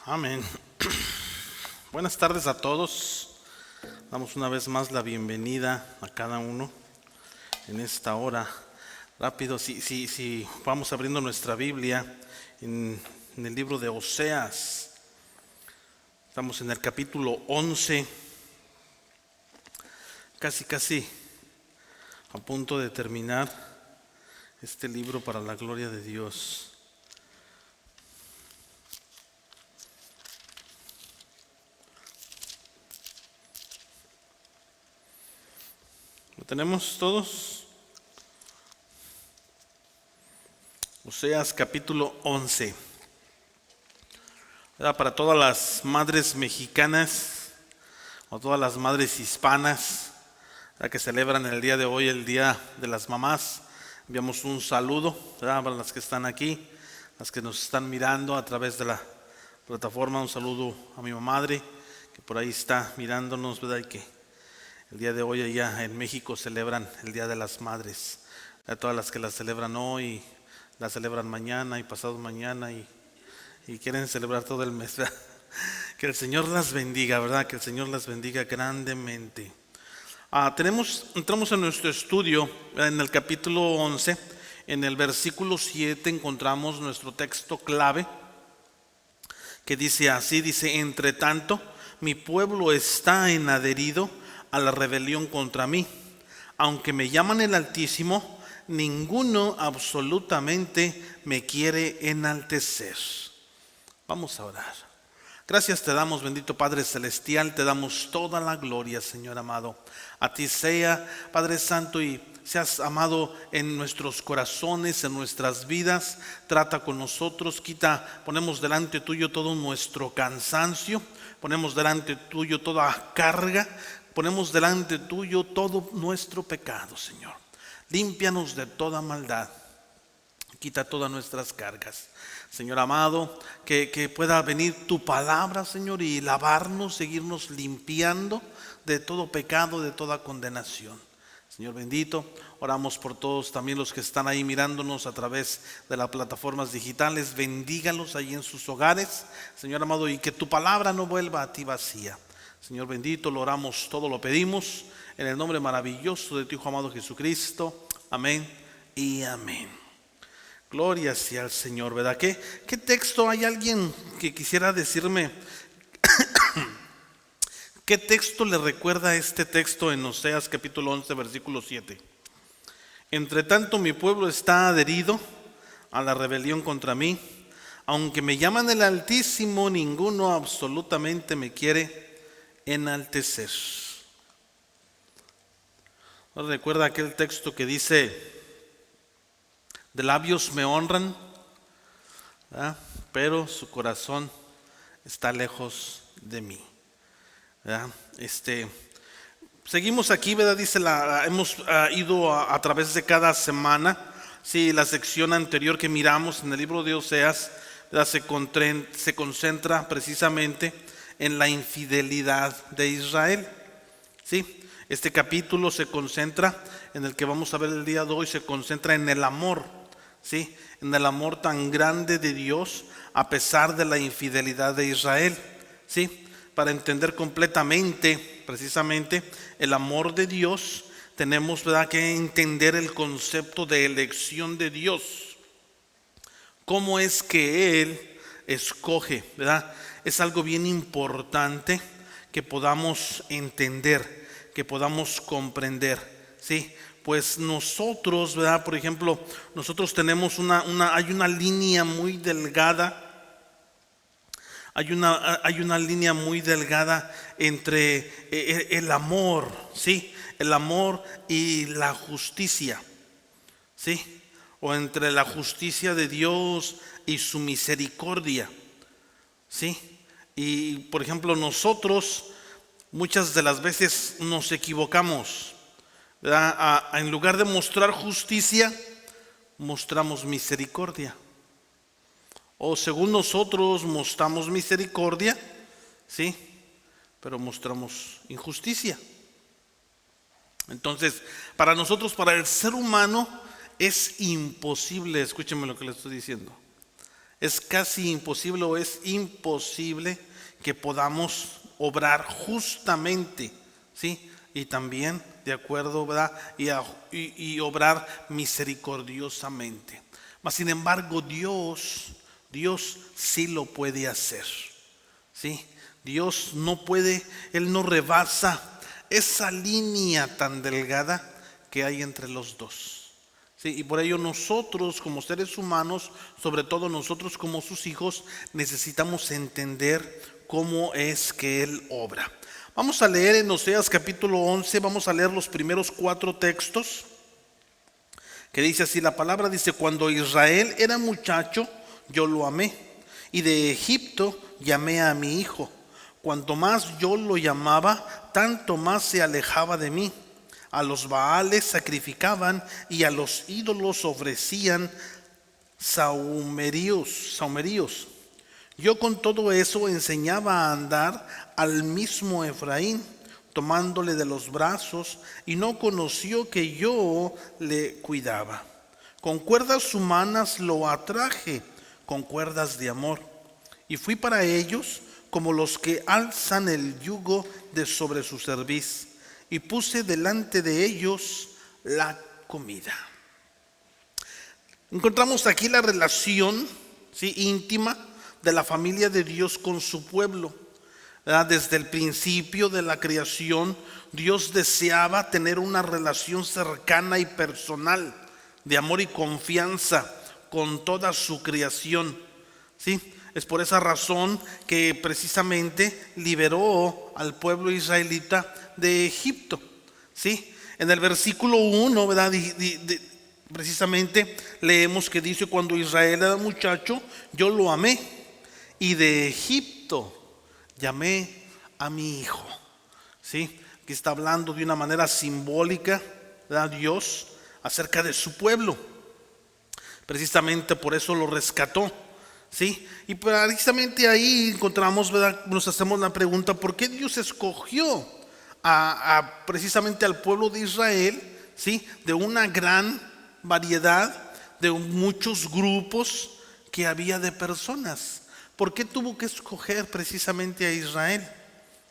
Amén. Buenas tardes a todos. Damos una vez más la bienvenida a cada uno en esta hora. Rápido, si vamos abriendo nuestra Biblia en el libro de Oseas. Estamos en el capítulo 11, casi a punto de terminar este libro para la gloria de Dios. ¿Lo tenemos todos? Oseas capítulo 11. Para todas las madres mexicanas o todas las madres hispanas que celebran el día de hoy, el Día de las Mamás, enviamos un saludo para las que están aquí, las que nos están mirando a través de la plataforma. Un saludo a mi madre que por ahí está mirándonos, ¿verdad? Y que el día de hoy allá en México celebran el Día de las Madres. A todas las que la celebran hoy, la celebran mañana y pasado mañana y quieren celebrar todo el mes, ¿verdad? Que el Señor las bendiga, ¿verdad? Que el Señor las bendiga grandemente. Entramos en nuestro estudio en el capítulo 11. En el versículo 7 encontramos nuestro texto clave que dice así, entre tanto, mi pueblo está enadherido a la rebelión contra mí. Aunque me llaman el Altísimo, ninguno absolutamente me quiere enaltecer. Vamos a orar. Gracias te damos, bendito Padre Celestial, te damos toda la gloria, Señor amado. A ti sea, Padre Santo, y seas amado en nuestros corazones, en nuestras vidas. Trata con nosotros, ponemos delante tuyo todo nuestro cansancio, ponemos delante tuyo toda carga, ponemos delante tuyo todo nuestro pecado, Señor. Límpianos de toda maldad, quita todas nuestras cargas. Señor amado, que pueda venir tu palabra, Señor, y lavarnos, seguirnos limpiando de todo pecado, de toda condenación. Señor bendito, oramos por todos también los que están ahí mirándonos a través de las plataformas digitales. Bendígalos ahí en sus hogares, Señor amado, y que tu palabra no vuelva a ti vacía. Señor bendito, lo oramos, todo lo pedimos en el nombre maravilloso de tu Hijo amado Jesucristo. Amén y amén. Gloria sea al Señor, ¿verdad? ¿Qué texto? ¿Hay alguien que quisiera decirme qué texto le recuerda este texto en Oseas capítulo 11, versículo 7? Entre tanto mi pueblo está adherido a la rebelión contra mí. Aunque me llaman el Altísimo, ninguno absolutamente me quiere enaltecer. ¿No recuerda aquel texto que dice: de labios me honran, ¿verdad? Pero su corazón está lejos de mí, ¿verdad? Seguimos aquí, ¿verdad? Dice hemos ido a través de cada semana. Sí, la sección anterior que miramos en el libro de Oseas, ¿verdad? Se concentra precisamente en la infidelidad de Israel. Sí, este capítulo se concentra, en el que vamos a ver el día de hoy, se concentra en el amor. ¿Sí? En el amor tan grande de Dios a pesar de la infidelidad de Israel. ¿Sí? Para entender completamente, precisamente, el amor de Dios, tenemos, ¿verdad?, que entender el concepto de elección de Dios. ¿Cómo es que Él escoge? ¿Verdad? Es algo bien importante que podamos entender, que podamos comprender. ¿Sí? Pues nosotros, ¿verdad? Por ejemplo, nosotros tenemos hay una línea muy delgada. Hay una línea muy delgada entre el amor, ¿sí? El amor y la justicia, ¿sí? O entre la justicia de Dios y su misericordia, ¿sí? Y por ejemplo, nosotros muchas de las veces nos equivocamos. En lugar de mostrar justicia, mostramos misericordia. O según nosotros mostramos misericordia, ¿sí? Pero mostramos injusticia. Entonces, para nosotros, para el ser humano, es imposible, escúchenme lo que le estoy diciendo, es casi imposible o es imposible que podamos obrar justamente, ¿sí? Y también de acuerdo, ¿verdad? Y obrar misericordiosamente. Mas sin embargo, Dios sí lo puede hacer, ¿sí? Dios no puede, Él no rebasa esa línea tan delgada que hay entre los dos, ¿sí? Y por ello nosotros como seres humanos, sobre todo nosotros como sus hijos, necesitamos entender cómo es que Él obra. Vamos a leer en Oseas capítulo 11, vamos a leer los primeros 4 textos, que dice así, la palabra dice: cuando Israel era muchacho, yo lo amé, y de Egipto llamé a mi hijo. Cuanto más yo lo llamaba, tanto más se alejaba de mí. A los Baales sacrificaban y a los ídolos ofrecían sahumeríos. Yo con todo eso enseñaba a andar al mismo Efraín, tomándole de los brazos, y no conoció que yo le cuidaba. Con cuerdas humanas lo atraje, con cuerdas de amor, y fui para ellos como los que alzan el yugo de sobre su cerviz, y puse delante de ellos la comida. Encontramos aquí la relación, ¿sí?, íntima de la familia de Dios con su pueblo, ¿verdad? Desde el principio de la creación, Dios deseaba tener una relación cercana y personal, de amor y confianza con toda su creación, ¿sí? Es por esa razón que precisamente liberó al pueblo israelita de Egipto, ¿sí? En el versículo 1, ¿verdad?, precisamente leemos que dice: cuando Israel era muchacho, yo lo amé, y de Egipto llamé a mi hijo, ¿sí? Aquí está hablando de una manera simbólica, ¿verdad?, Dios acerca de su pueblo. Precisamente por eso lo rescató, ¿sí? Y precisamente ahí encontramos, ¿verdad?, nos hacemos la pregunta: ¿por qué Dios escogió precisamente al pueblo de Israel, ¿sí?, de una gran variedad, de muchos grupos que había de personas? ¿Por qué tuvo que escoger precisamente a Israel?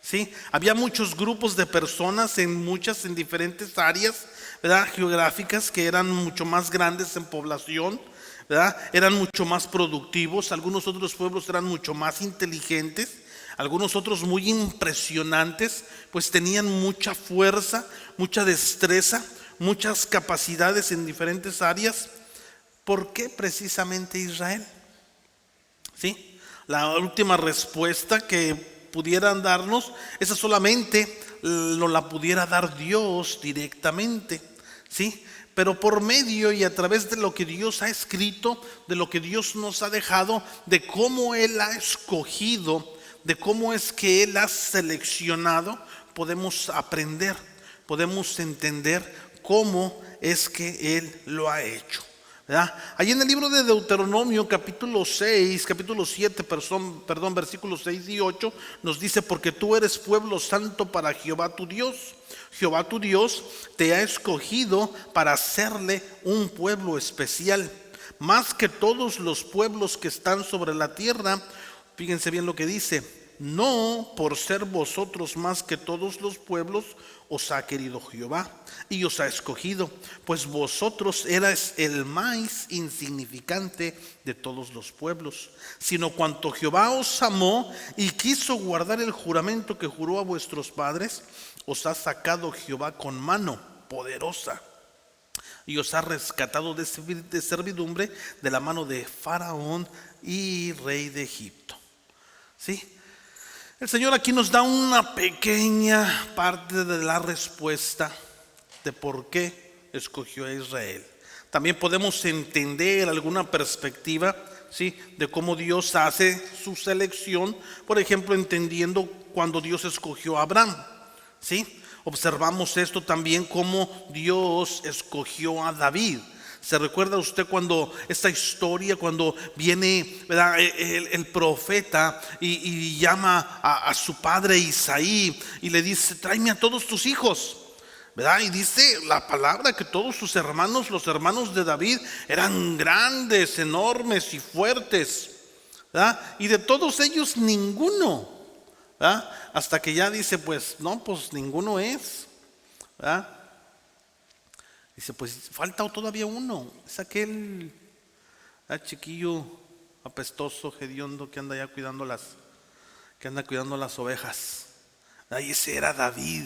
¿Sí? Había muchos grupos de personas en diferentes áreas, ¿verdad?, geográficas, que eran mucho más grandes en población, ¿verdad? Eran mucho más productivos. Algunos otros pueblos eran mucho más inteligentes, algunos otros muy impresionantes, pues tenían mucha fuerza, mucha destreza, muchas capacidades en diferentes áreas. ¿Por qué precisamente Israel? ¿Sí? La última respuesta que pudieran darnos, esa solamente no la pudiera dar Dios directamente, ¿sí? Pero por medio y a través de lo que Dios ha escrito, de lo que Dios nos ha dejado, de cómo Él ha escogido, de cómo es que Él ha seleccionado, podemos aprender, podemos entender cómo es que Él lo ha hecho, ¿verdad? Allí en el libro de Deuteronomio capítulo 7, versículos 6 y 8, nos dice: porque tú eres pueblo santo para Jehová tu Dios. Jehová tu Dios te ha escogido para hacerle un pueblo especial, más que todos los pueblos que están sobre la tierra. Fíjense bien lo que dice: no por ser vosotros más que todos los pueblos os ha querido Jehová y os ha escogido, pues vosotros erais el más insignificante de todos los pueblos, sino cuanto Jehová os amó y quiso guardar el juramento que juró a vuestros padres, os ha sacado Jehová con mano poderosa y os ha rescatado de servidumbre, de la mano de Faraón y rey de Egipto. ¿Sí? El Señor aquí nos da una pequeña parte de la respuesta de por qué escogió a Israel. También podemos entender alguna perspectiva, ¿sí?, de cómo Dios hace su selección. Por ejemplo, entendiendo cuando Dios escogió a Abraham, ¿sí? Observamos esto también, como Dios escogió a David. ¿Se recuerda usted cuando esta historia, cuando viene, ¿verdad?, el profeta y llama a su padre Isaí y le dice: tráeme a todos tus hijos, ¿verdad? Y dice la palabra que todos sus hermanos, los hermanos de David, eran grandes, enormes y fuertes. ¿verdad? Y de todos ellos ninguno, ¿verdad? Hasta que ya dice, pues no, pues ninguno es, ¿verdad? Dice, pues falta todavía uno, es aquel chiquillo apestoso, hediondo que anda ya cuidando las ovejas. Ahí ese era David.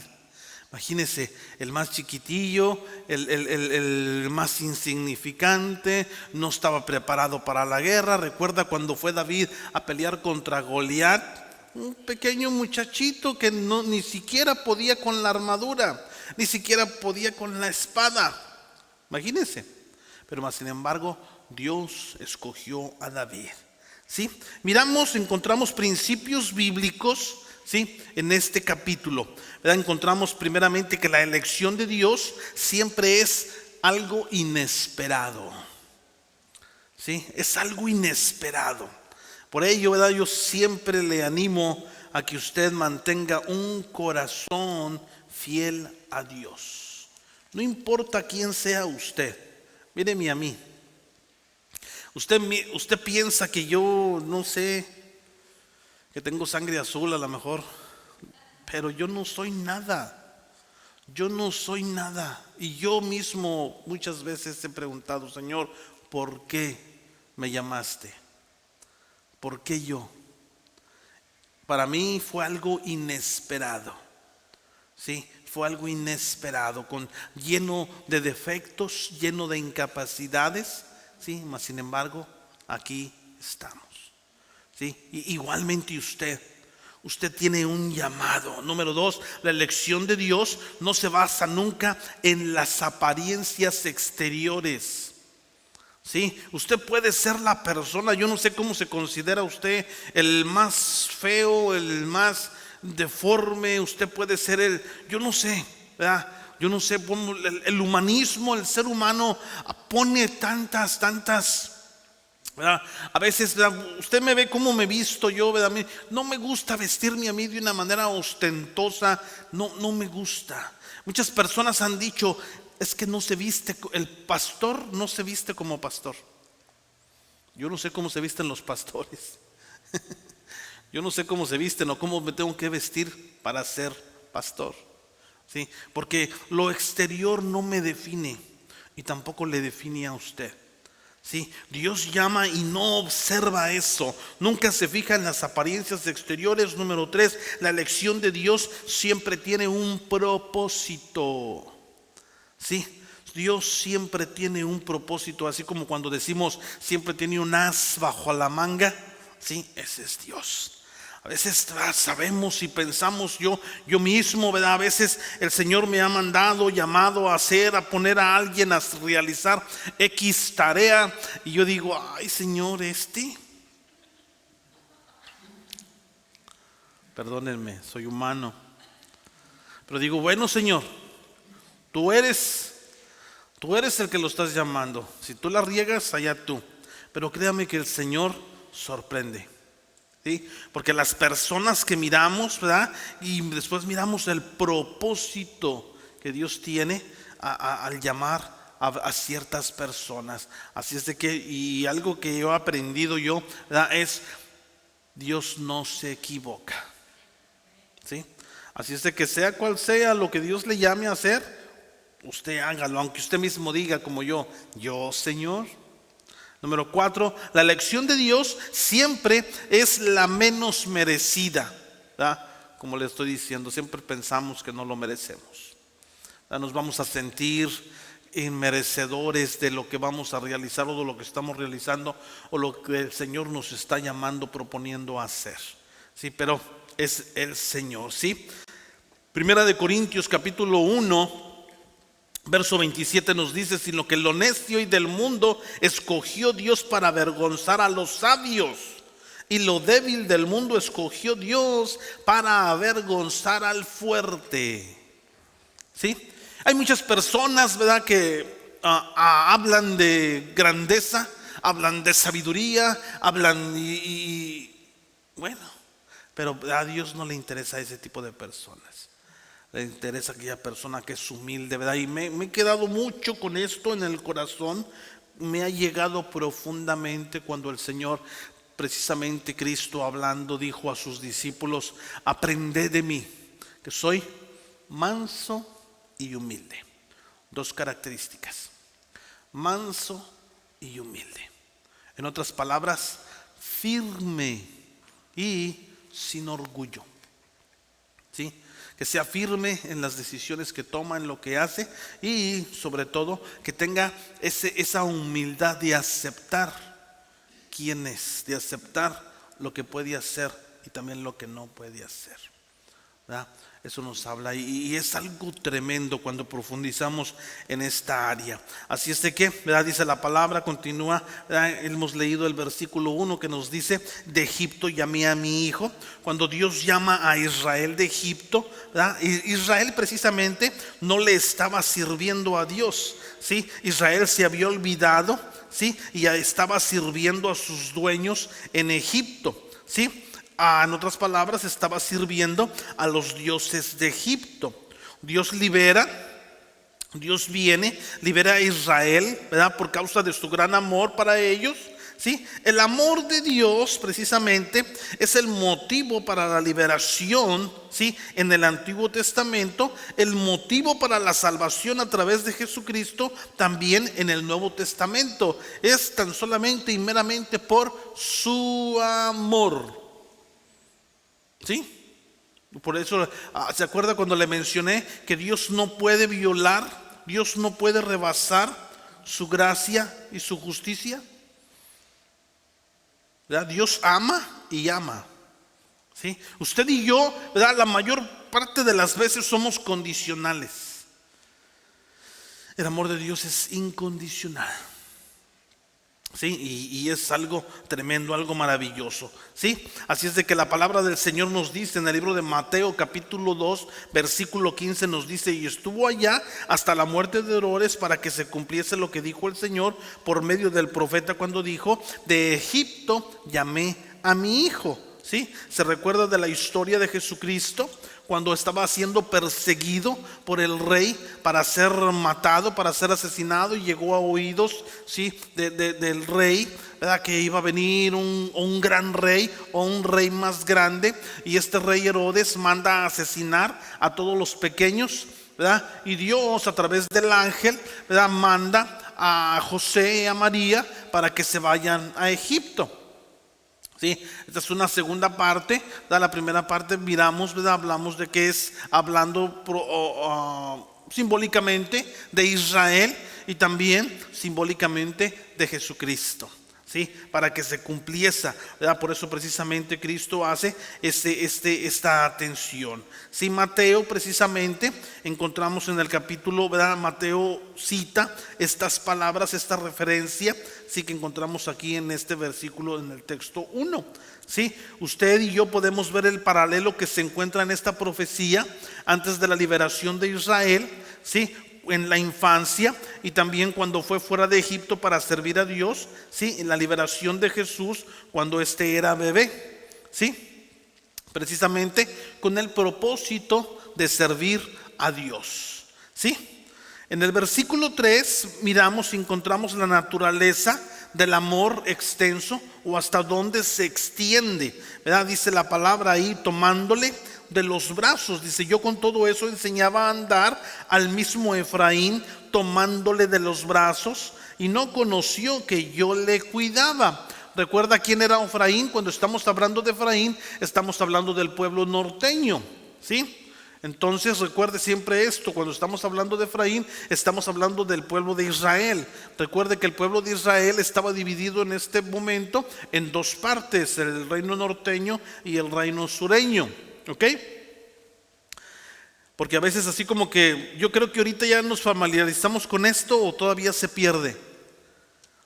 Imagínense, el más chiquitillo, el más insignificante, no estaba preparado para la guerra. Recuerda cuando fue David a pelear contra Goliat, un pequeño muchachito que ni siquiera podía con la armadura, ni siquiera podía con la espada. Imagínense, pero más sin embargo Dios escogió a David. ¿Sí? Encontramos principios bíblicos, ¿sí? En este capítulo, ¿verdad? Encontramos primeramente que la elección de Dios siempre es algo inesperado, ¿sí? Es algo inesperado. Por ello, ¿verdad? Yo siempre le animo a que usted mantenga un corazón fiel a Dios. No importa quién sea usted. Míreme a mí. Usted piensa que yo, no sé, que tengo sangre azul a lo mejor, pero yo no soy nada. Yo no soy nada. Y yo mismo muchas veces he preguntado, Señor, ¿por qué me llamaste? ¿Por qué yo? Para mí fue algo inesperado. Sí, fue algo inesperado, lleno de defectos, lleno de incapacidades. Sí, mas sin embargo, aquí estamos. Sí, igualmente usted tiene un llamado. Número 2, la elección de Dios no se basa nunca en las apariencias exteriores. Sí, usted puede ser la persona, yo no sé cómo se considera usted, el más feo, el más deforme. Usted puede ser yo no sé, ¿verdad? Yo no sé, el humanismo, el ser humano pone tantas, ¿verdad? A veces, ¿verdad? Usted me ve cómo me visto yo, ¿verdad? No me gusta vestirme a mí de una manera ostentosa, no me gusta. Muchas personas han dicho, es que no se viste, el pastor no se viste como pastor. Yo no sé cómo se visten los pastores. Yo no sé cómo se visten o cómo me tengo que vestir para ser pastor. ¿Sí? Porque lo exterior no me define y tampoco le define a usted. ¿Sí? Dios llama y no observa eso. Nunca se fija en las apariencias exteriores. Número 3, la elección de Dios siempre tiene un propósito. ¿Sí? Dios siempre tiene un propósito, así como cuando decimos siempre tiene un as bajo la manga. ¿Sí? Ese es Dios. A veces sabemos y pensamos yo mismo, ¿verdad? A veces el Señor me ha llamado a hacer, a poner a alguien a realizar X tarea. Y yo digo, ay Señor, perdónenme, soy humano. Pero digo, bueno Señor, tú eres el que lo estás llamando. Si tú la riegas, allá tú. Pero créame que el Señor sorprende. ¿Sí? Porque las personas que miramos, ¿verdad? Y después miramos el propósito que Dios tiene al llamar a ciertas personas. Así es de que, y algo que yo he aprendido ¿verdad? Es Dios no se equivoca. ¿Sí? Así es de que sea cual sea lo que Dios le llame a hacer, usted hágalo, aunque usted mismo diga como yo Señor. Número 4, la elección de Dios siempre es la menos merecida, ¿verdad? Como le estoy diciendo, siempre pensamos que no lo merecemos, ¿verdad? Nos vamos a sentir inmerecedores de lo que vamos a realizar o de lo que estamos realizando o lo que el Señor nos está llamando, proponiendo hacer. Sí, pero es el Señor, ¿sí? Primera de Corintios capítulo 1 verso 27 nos dice, sino que lo necio y del mundo escogió Dios para avergonzar a los sabios, y lo débil del mundo escogió Dios para avergonzar al fuerte. ¿Sí? Hay muchas personas, ¿verdad?, que hablan de grandeza, hablan de sabiduría, hablan bueno, pero a Dios no le interesa ese tipo de personas. Le interesa aquella persona que es humilde, ¿verdad? Y me he quedado mucho con esto en el corazón. Me ha llegado profundamente cuando el Señor precisamente Cristo hablando dijo a sus discípulos: aprended de mí, que soy manso y humilde. Dos características: manso y humilde. En otras palabras, firme y sin orgullo. ¿Sí? Que sea firme en las decisiones que toma, en lo que hace, y sobre todo que tenga esa humildad de aceptar quién es, de aceptar lo que puede hacer y también lo que no puede hacer, ¿verdad? Eso nos habla y es algo tremendo cuando profundizamos en esta área. Así es de que, ¿verdad? Dice la palabra, continúa, ¿verdad? Hemos leído el versículo 1 que nos dice: de Egipto llamé a mi hijo. Cuando Dios llama a Israel de Egipto, ¿verdad? Israel precisamente no le estaba sirviendo a Dios, ¿sí? Israel se había olvidado, ¿sí? Y ya estaba sirviendo a sus dueños en Egipto, ¿sí? En otras palabras, estaba sirviendo a los dioses de Egipto. Dios libera, Dios viene, libera a Israel, ¿verdad? Por causa de su gran amor para ellos, ¿sí? El amor de Dios precisamente es el motivo para la liberación, ¿sí? En el Antiguo Testamento, el motivo para la salvación a través de Jesucristo también en el Nuevo Testamento. Es tan solamente y meramente por su amor. ¿Sí? Por eso, ¿se acuerda cuando le mencioné que Dios no puede violar, Dios no puede rebasar su gracia y su justicia? ¿Verdad? Dios ama y ama, ¿sí? Usted y yo, ¿verdad? La mayor parte de las veces somos condicionales. El amor de Dios es incondicional. Sí, y es algo tremendo, algo maravilloso, ¿sí? Así es de que la palabra del Señor nos dice en el libro de Mateo capítulo 2 versículo 15, nos dice: y estuvo allá hasta la muerte de Herodes, para que se cumpliese lo que dijo el Señor por medio del profeta, cuando dijo: de Egipto llamé a mi hijo. ¿Sí? Se recuerda de la historia de Jesucristo cuando estaba siendo perseguido por el rey para ser matado, para ser asesinado, y llegó a oídos, ¿sí? del rey, ¿verdad? Que iba a venir un gran rey o un rey más grande, y este rey Herodes manda a asesinar a todos los pequeños, ¿verdad? Y Dios, a través del ángel, ¿verdad?, manda a José y a María para que se vayan a Egipto. ¿Sí? Esta es una segunda parte. La primera parte miramos, ¿verdad? Hablamos de que es hablando simbólicamente de Israel y también simbólicamente de Jesucristo, ¿sí? Para que se cumpliese, ¿verdad? Por eso precisamente Cristo hace esta atención. Sí, Mateo precisamente encontramos en el capítulo, ¿verdad? Mateo cita estas palabras, esta referencia, sí, que encontramos aquí en este versículo, en el texto 1. ¿Sí? Usted y yo podemos ver el paralelo que se encuentra en esta profecía antes de la liberación de Israel, ¿sí? En la infancia y también cuando fue fuera de Egipto para servir a Dios, ¿sí? En la liberación de Jesús cuando era bebé, ¿sí? Precisamente con el propósito de servir a Dios, ¿sí? En el versículo 3 miramos y encontramos la naturaleza del amor extenso, o hasta dónde se extiende, ¿verdad? Dice la palabra ahí: tomándole de los brazos. Dice: yo con todo eso enseñaba a andar al mismo Efraín, tomándole de los brazos, y no conoció que yo le cuidaba. ¿Recuerda quién era Efraín? Cuando estamos hablando de Efraín, estamos hablando del pueblo norteño, ¿sí? Entonces recuerde siempre esto: cuando estamos hablando de Efraín, estamos hablando del pueblo de Israel. Recuerde que el pueblo de Israel estaba dividido en este momento en dos partes: el reino norteño y el reino sureño, ¿ok? Porque a veces así como que yo creo que ahorita ya nos familiarizamos con esto, o todavía se pierde.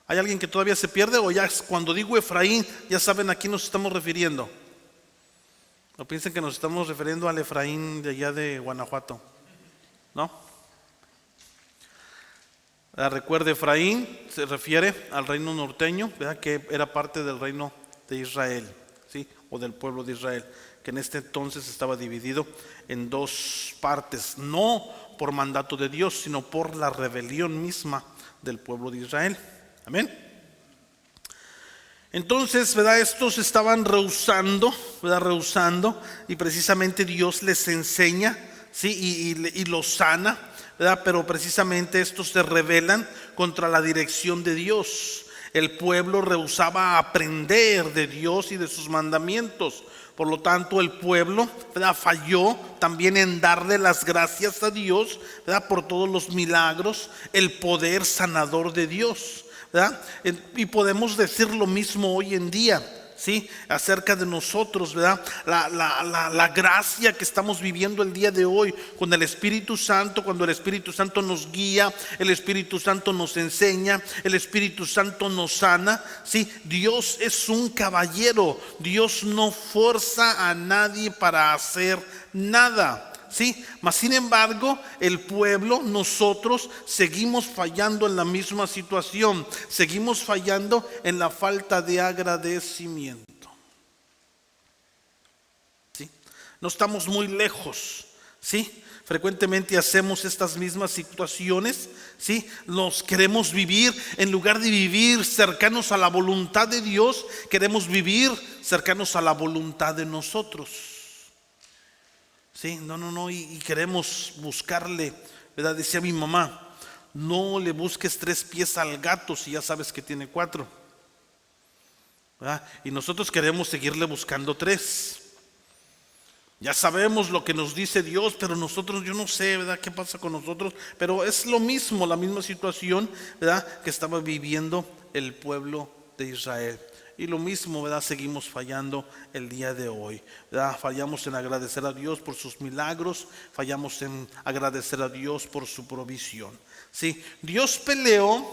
¿Hay alguien que todavía se pierde, o ya cuando digo Efraín ya saben a quién nos estamos refiriendo? No piensen que nos estamos refiriendo al Efraín de allá de Guanajuato, ¿no? Recuerde, Efraín se refiere al reino norteño, ¿verdad? Que era parte del reino de Israel, ¿sí? O del pueblo de Israel, que en este entonces estaba dividido en dos partes, no por mandato de Dios, sino por la rebelión misma del pueblo de Israel. Amén. Entonces, ¿verdad? Estos estaban rehusando, ¿verdad? Rehusando, y precisamente Dios les enseña, ¿sí? Y los sana, ¿verdad? Pero precisamente estos se rebelan contra la dirección de Dios. El pueblo rehusaba aprender de Dios y de sus mandamientos. Por lo tanto, el pueblo, ¿verdad? Falló también en darle las gracias a Dios, ¿verdad? Por todos los milagros, el poder sanador de Dios, ¿verdad? Y podemos decir lo mismo hoy en día, ¿sí? Acerca de nosotros, ¿verdad? La gracia que estamos viviendo el día de hoy con el Espíritu Santo, cuando el Espíritu Santo nos guía, el Espíritu Santo nos enseña, el Espíritu Santo nos sana, ¿sí? Dios es un caballero, Dios no forza a nadie para hacer nada. Sí, mas sin embargo, el pueblo, nosotros seguimos fallando en la misma situación, seguimos fallando en la falta de agradecimiento. ¿Sí? No estamos muy lejos, ¿sí? Frecuentemente hacemos estas mismas situaciones, ¿sí? Nos queremos vivir, en lugar de vivir cercanos a la voluntad de Dios, queremos vivir cercanos a la voluntad de nosotros. Sí, y queremos buscarle, ¿verdad? Decía mi mamá, no le busques 3 pies al gato si ya sabes que tiene 4, ¿verdad? Y nosotros queremos seguirle buscando 3. Ya sabemos lo que nos dice Dios, pero nosotros, yo no sé, ¿verdad? ¿Qué pasa con nosotros? Pero es lo mismo, la misma situación, ¿verdad? Que estaba viviendo el pueblo de Israel. Y lo mismo, ¿verdad? Seguimos fallando el día de hoy, ¿verdad? Fallamos en agradecer a Dios por sus milagros, fallamos en agradecer a Dios por su provisión. Sí, Dios peleó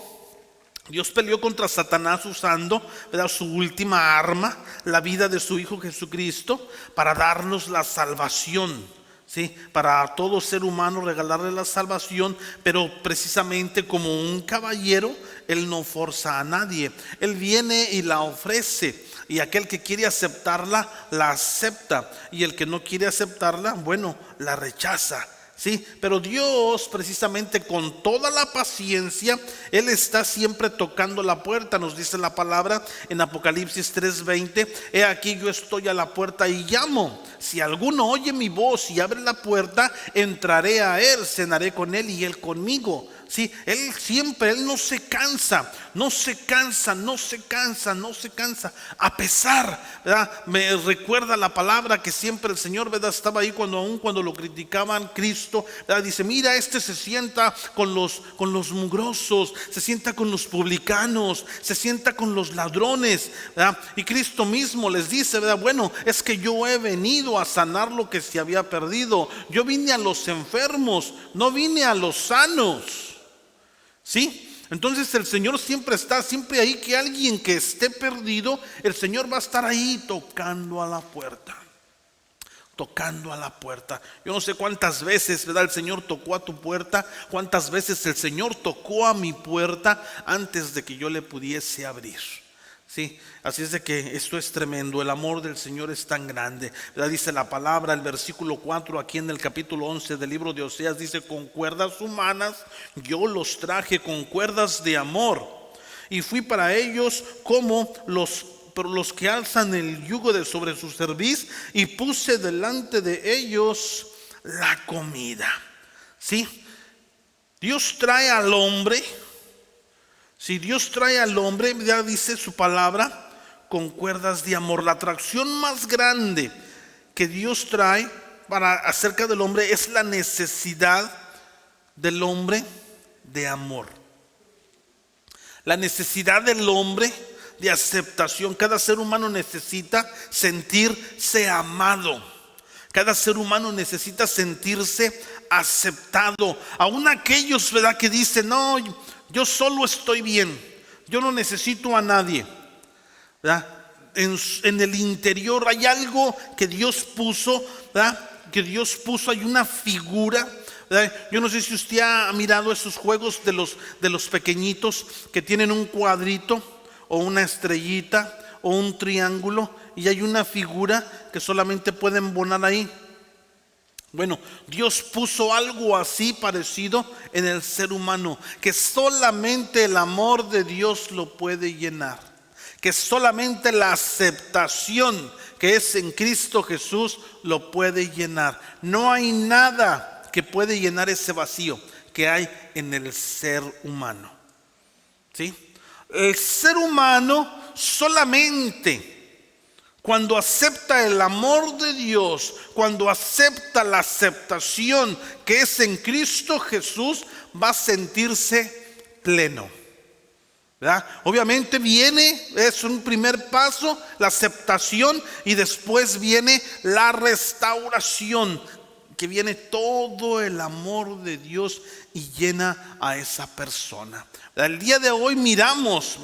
contra Satanás usando, ¿verdad? Su última arma, la vida de su Hijo Jesucristo, para darnos la salvación. ¿Sí? Para todo ser humano regalarle la salvación, pero precisamente como un caballero, Él no forza a nadie. Él viene y la ofrece, y aquel que quiere aceptarla, la acepta, y el que no quiere aceptarla, bueno, la rechaza. Sí, pero Dios precisamente con toda la paciencia, Él está siempre tocando la puerta. Nos dice la palabra en Apocalipsis 3:20, he aquí yo estoy a la puerta y llamo. Si alguno oye mi voz y abre la puerta, entraré a él, cenaré con él y él conmigo. Sí, Él siempre, Él no se cansa, no se cansa, no se cansa, no se cansa. A pesar, ¿verdad? Me recuerda la palabra que siempre el Señor, ¿verdad? Estaba ahí aún cuando lo criticaban Cristo, ¿verdad? Dice, mira, este se sienta con los mugrosos, se sienta con los publicanos, se sienta con los ladrones, ¿verdad? Y Cristo mismo les dice, ¿verdad? Bueno, es que yo he venido a sanar lo que se había perdido. Yo vine a los enfermos, no vine a los sanos. ¿Sí? Entonces el Señor siempre está, siempre ahí que alguien que esté perdido, el Señor va a estar ahí tocando a la puerta. Tocando a la puerta. Yo no sé cuántas veces, ¿verdad? El Señor tocó a tu puerta, cuántas veces el Señor tocó a mi puerta antes de que yo le pudiese abrir. Sí, así es de que esto es tremendo, el amor del Señor es tan grande, ¿verdad? Dice la palabra, el versículo 4 aquí en el capítulo 11 del libro de Oseas, dice, con cuerdas humanas yo los traje, con cuerdas de amor, y fui para ellos como los que alzan el yugo de sobre su cerviz, y puse delante de ellos la comida. ¿Sí? Dios trae al hombre. Si Dios trae al hombre, ya dice su palabra, con cuerdas de amor. La atracción más grande que Dios trae acerca del hombre es la necesidad del hombre de amor. La necesidad del hombre de aceptación. Cada ser humano necesita sentirse amado. Cada ser humano necesita sentirse aceptado. Aún aquellos, ¿verdad?, que dicen, no, yo solo estoy bien, yo no necesito a nadie, ¿verdad? En el interior hay algo que Dios puso, ¿verdad? Que Dios puso, hay una figura, ¿verdad? Yo no sé si usted ha mirado esos juegos de los pequeñitos que tienen un cuadrito o una estrellita o un triángulo y hay una figura que solamente pueden poner ahí. Bueno, Dios puso algo así parecido en el ser humano, que solamente el amor de Dios lo puede llenar, que solamente la aceptación que es en Cristo Jesús lo puede llenar. No hay nada que puede llenar ese vacío que hay en el ser humano. ¿Sí? El ser humano solamente cuando acepta el amor de Dios, cuando acepta la aceptación que es en Cristo Jesús, va a sentirse pleno, ¿verdad? Obviamente es un primer paso, la aceptación, y después viene la restauración, que viene todo el amor de Dios y llena a esa persona. El día de hoy miramos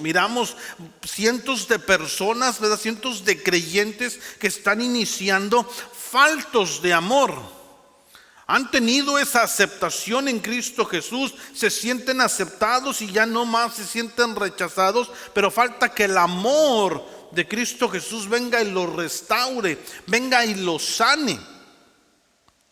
cientos de personas, ¿verdad? Cientos de creyentes que están iniciando faltos de amor. Han tenido esa aceptación en Cristo Jesús, se sienten aceptados y ya no más se sienten rechazados, pero falta que el amor de Cristo Jesús venga y los restaure, venga y los sane.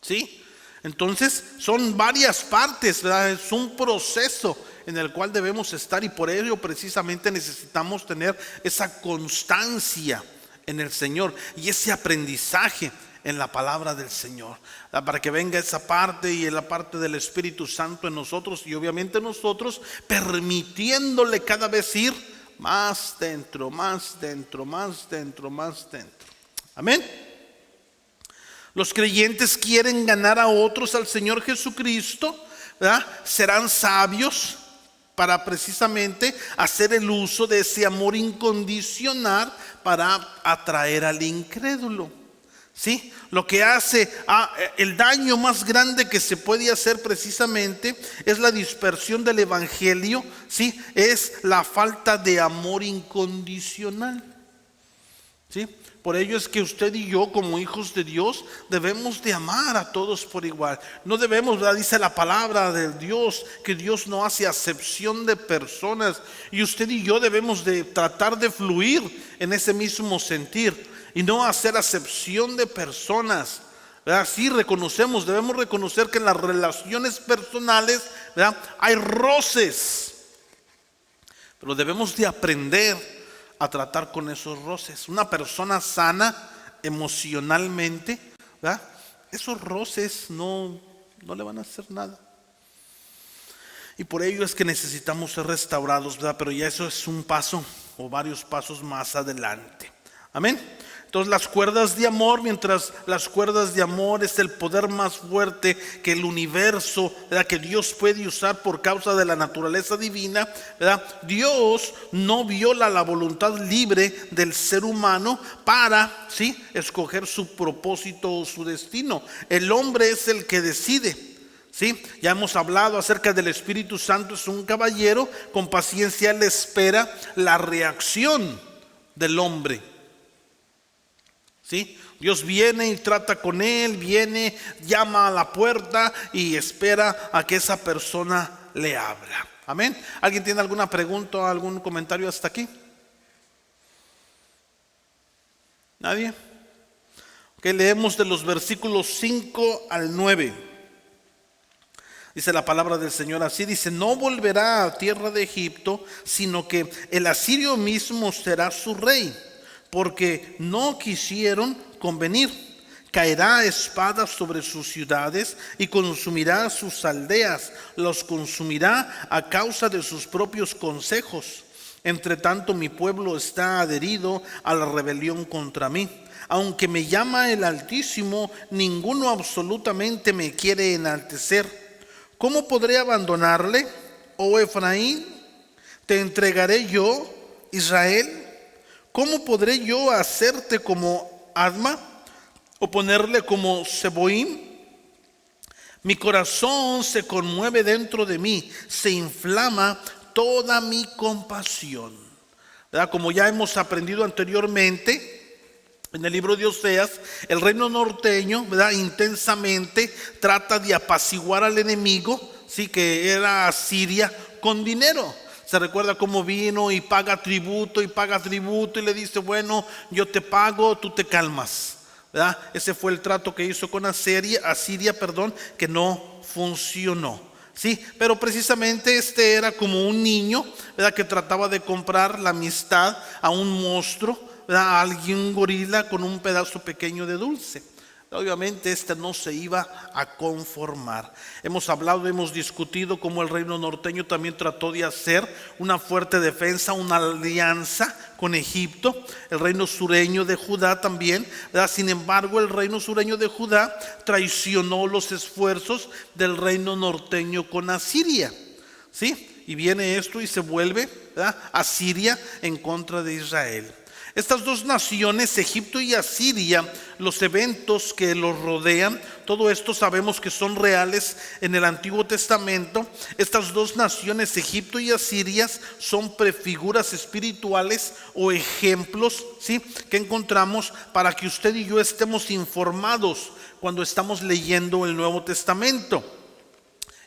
¿Sí? Entonces son varias partes, ¿verdad? Es un proceso en el cual debemos estar, y por ello precisamente necesitamos tener esa constancia en el Señor y ese aprendizaje en la palabra del Señor, ¿verdad? Para que venga esa parte y la parte del Espíritu Santo en nosotros, y obviamente nosotros permitiéndole cada vez ir más dentro, más dentro, más dentro, más dentro. Amén. Los creyentes quieren ganar a otros al Señor Jesucristo, ¿verdad? Serán sabios para precisamente hacer el uso de ese amor incondicional para atraer al incrédulo. ¿Sí? Lo que hace el daño más grande que se puede hacer precisamente es la dispersión del evangelio, ¿sí? Es la falta de amor incondicional. ¿Sí? Por ello es que usted y yo, como hijos de Dios, debemos de amar a todos por igual. No debemos, ¿verdad? Dice la palabra de Dios, que Dios no hace acepción de personas, y usted y yo debemos de tratar de fluir en ese mismo sentir y no hacer acepción de personas, ¿verdad? Sí debemos reconocer que en las relaciones personales, ¿verdad?, hay roces, pero debemos de aprender a tratar con esos roces. Una persona sana emocionalmente, ¿verdad?, esos roces no le van a hacer nada. Y por ello es que necesitamos ser restaurados, ¿verdad? Pero ya eso es un paso o varios pasos más adelante. Amén. Entonces las cuerdas de amor, mientras las cuerdas de amor es el poder más fuerte que el universo, ¿verdad?, que Dios puede usar por causa de la naturaleza divina, ¿verdad? Dios no viola la voluntad libre del ser humano para, ¿sí?, escoger su propósito o su destino. El hombre es el que decide. ¿Sí? Ya hemos hablado acerca del Espíritu Santo, es un caballero, con paciencia él espera la reacción del hombre. ¿Sí? Dios viene y trata con él, viene, llama a la puerta y espera a que esa persona le abra. Amén. ¿Alguien tiene alguna pregunta o algún comentario hasta aquí? ¿Nadie? Ok, leemos de los versículos 5 al 9. Dice la palabra del Señor así, dice: no volverá a tierra de Egipto, sino que el asirio mismo será su rey, porque no quisieron convenir. Caerá espada sobre sus ciudades y consumirá sus aldeas, los consumirá a causa de sus propios consejos. Entre tanto, mi pueblo está adherido a la rebelión contra mí. Aunque me llama el Altísimo, ninguno absolutamente me quiere enaltecer. ¿Cómo podré abandonarle, oh Efraín? ¿Te entregaré yo, Israel? ¿Cómo podré yo hacerte como Adma o ponerle como Seboim? Mi corazón se conmueve dentro de mí, se inflama toda mi compasión. ¿Verdad? Como ya hemos aprendido anteriormente en el libro de Oseas, el reino norteño, ¿verdad?, intensamente trata de apaciguar al enemigo, sí, que era Asiria, con dinero. Se recuerda cómo vino y paga tributo y le dice: bueno, yo te pago, tú te calmas, ¿verdad? Ese fue el trato que hizo con Asiria, que no funcionó. Sí, pero precisamente este era como un niño, ¿verdad?, que trataba de comprar la amistad a un monstruo, ¿verdad?, a alguien, un gorila con un pedazo pequeño de dulce. Obviamente este no se iba a conformar. Hemos hablado, hemos discutido cómo el reino norteño también trató de hacer una fuerte defensa, una alianza con Egipto. El reino sureño de Judá también, ¿verdad? Sin embargo, el reino sureño de Judá traicionó los esfuerzos del reino norteño con Asiria, ¿sí? Y viene esto y se vuelve, ¿verdad?, Asiria en contra de Israel. Estas dos naciones, Egipto y Asiria, los eventos que los rodean, todo esto sabemos que son reales en el Antiguo Testamento. Estas dos naciones, Egipto y Asiria, son prefiguras espirituales o ejemplos, ¿sí?, que encontramos para que usted y yo estemos informados cuando estamos leyendo el Nuevo Testamento.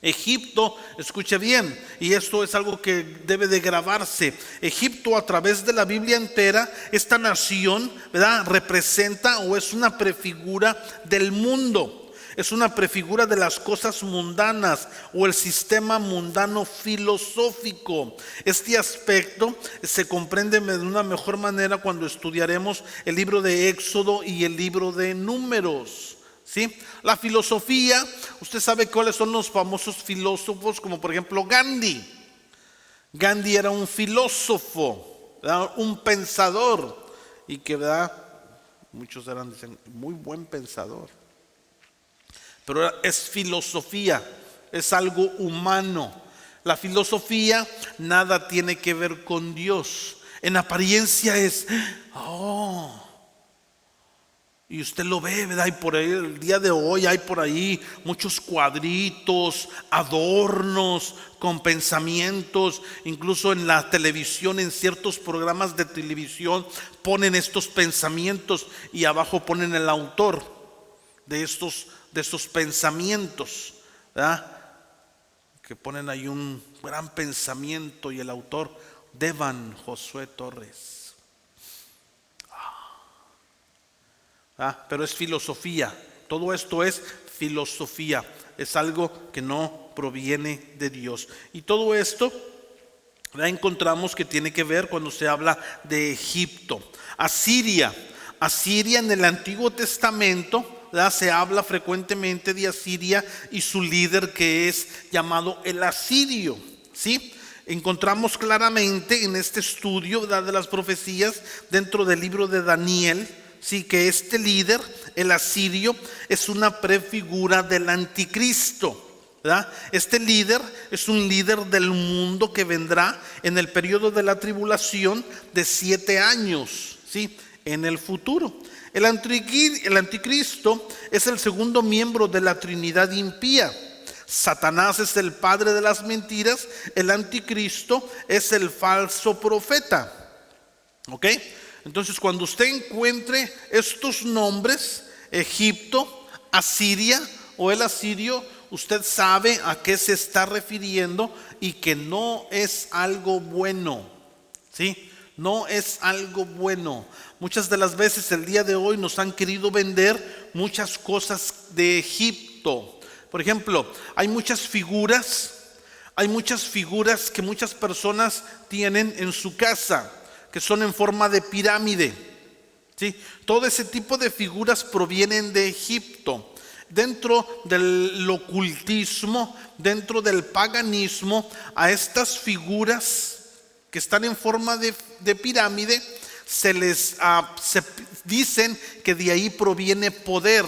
Egipto, escuche bien, y esto es algo que debe de grabarse. Egipto, a través de la Biblia entera, esta nación, ¿verdad?, representa o es una prefigura del mundo. Es una prefigura de las cosas mundanas o el sistema mundano filosófico. Este aspecto se comprende de una mejor manera cuando estudiaremos el libro de Éxodo y el libro de Números. ¿Sí? La filosofía, usted sabe cuáles son los famosos filósofos, como por ejemplo Gandhi. Gandhi era un filósofo, ¿verdad?, un pensador, y que, ¿verdad?, muchos dicen muy buen pensador, pero es filosofía, es algo humano. La filosofía nada tiene que ver con Dios. En apariencia es, y usted lo ve, ¿verdad? Y por ahí el día de hoy hay por ahí muchos cuadritos, adornos con pensamientos. Incluso en la televisión, en ciertos programas de televisión, ponen estos pensamientos y abajo ponen el autor de estos pensamientos, ¿verdad?, que ponen ahí un gran pensamiento y el autor, Devan Josué Torres. Pero es filosofía. Todo esto es filosofía. Es algo que no proviene de Dios. Y todo esto la encontramos que tiene que ver cuando se habla de Egipto. Asiria en el Antiguo Testamento, ¿verdad?, se habla frecuentemente de Asiria y su líder, que es llamado el asirio, ¿sí? Encontramos claramente en este estudio, ¿verdad?, de las profecías dentro del libro de Daniel, sí, que este líder, el asirio, es una prefigura del anticristo, ¿verdad? Este líder es un líder del mundo que vendrá en el periodo de la tribulación de 7 años, ¿sí?, en el futuro. El anticristo es el segundo miembro de la Trinidad impía. Satanás es el padre de las mentiras. El anticristo es el falso profeta. ¿Ok? Entonces, cuando usted encuentre estos nombres, Egipto, Asiria o el asirio, usted sabe a qué se está refiriendo y que no es algo bueno, ¿sí? No es algo bueno. Muchas de las veces el día de hoy nos han querido vender muchas cosas de Egipto. Por ejemplo, hay muchas figuras que muchas personas tienen en su casa, que son en forma de pirámide, ¿sí? Todo ese tipo de figuras provienen de Egipto. Dentro del ocultismo, dentro del paganismo, a estas figuras que están en forma de pirámide se dicen que de ahí proviene poder,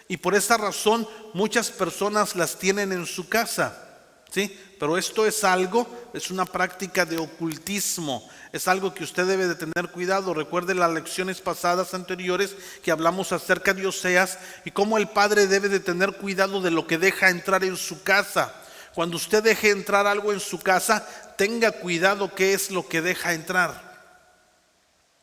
y por esa razón muchas personas las tienen en su casa, ¿sí? Pero esto es una práctica de ocultismo. Es algo que usted debe de tener cuidado. Recuerde las lecciones pasadas anteriores que hablamos acerca de Oseas y cómo el padre debe de tener cuidado de lo que deja entrar en su casa. Cuando usted deje entrar algo en su casa, tenga cuidado qué es lo que deja entrar,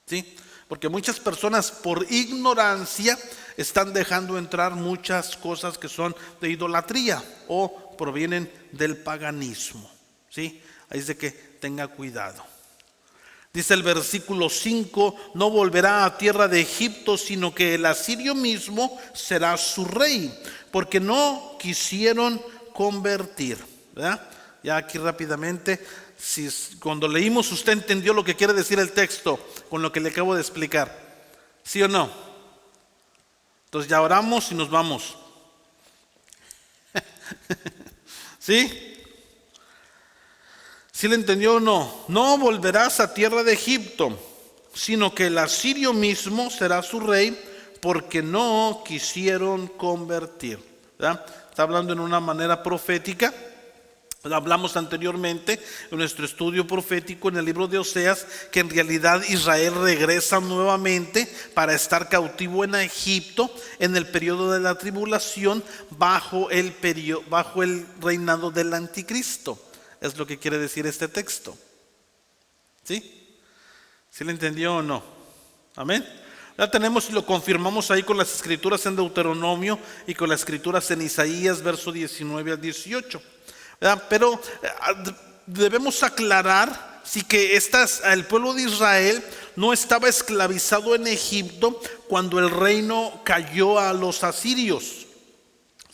¿sí? Porque muchas personas por ignorancia están dejando entrar muchas cosas que son de idolatría o provienen del paganismo, ¿sí? Ahí es de que tenga cuidado. Dice el versículo 5: no volverá a tierra de Egipto, sino que el asirio mismo será su rey, porque no quisieron convertir, ¿verdad? Ya aquí rápidamente, cuando leímos usted entendió lo que quiere decir el texto con lo que le acabo de explicar, ¿sí o no? Entonces ya oramos y nos vamos. ¿Sí? ¿Sí le entendió o no? No volverás a tierra de Egipto, sino que el asirio mismo será su rey, porque no quisieron convertir, ¿verdad? Está hablando en una manera profética. Hablamos anteriormente en nuestro estudio profético en el libro de Oseas que en realidad Israel regresa nuevamente para estar cautivo en Egipto en el periodo de la tribulación bajo el reinado del anticristo. Es lo que quiere decir este texto. ¿Sí? ¿Sí le entendió o no? Amén. Ya tenemos y lo confirmamos ahí con las escrituras en Deuteronomio y con las escrituras en Isaías, verso 19 al 18. ¿Verdad? Pero debemos aclarar que el pueblo de Israel no estaba esclavizado en Egipto cuando el reino cayó a los asirios.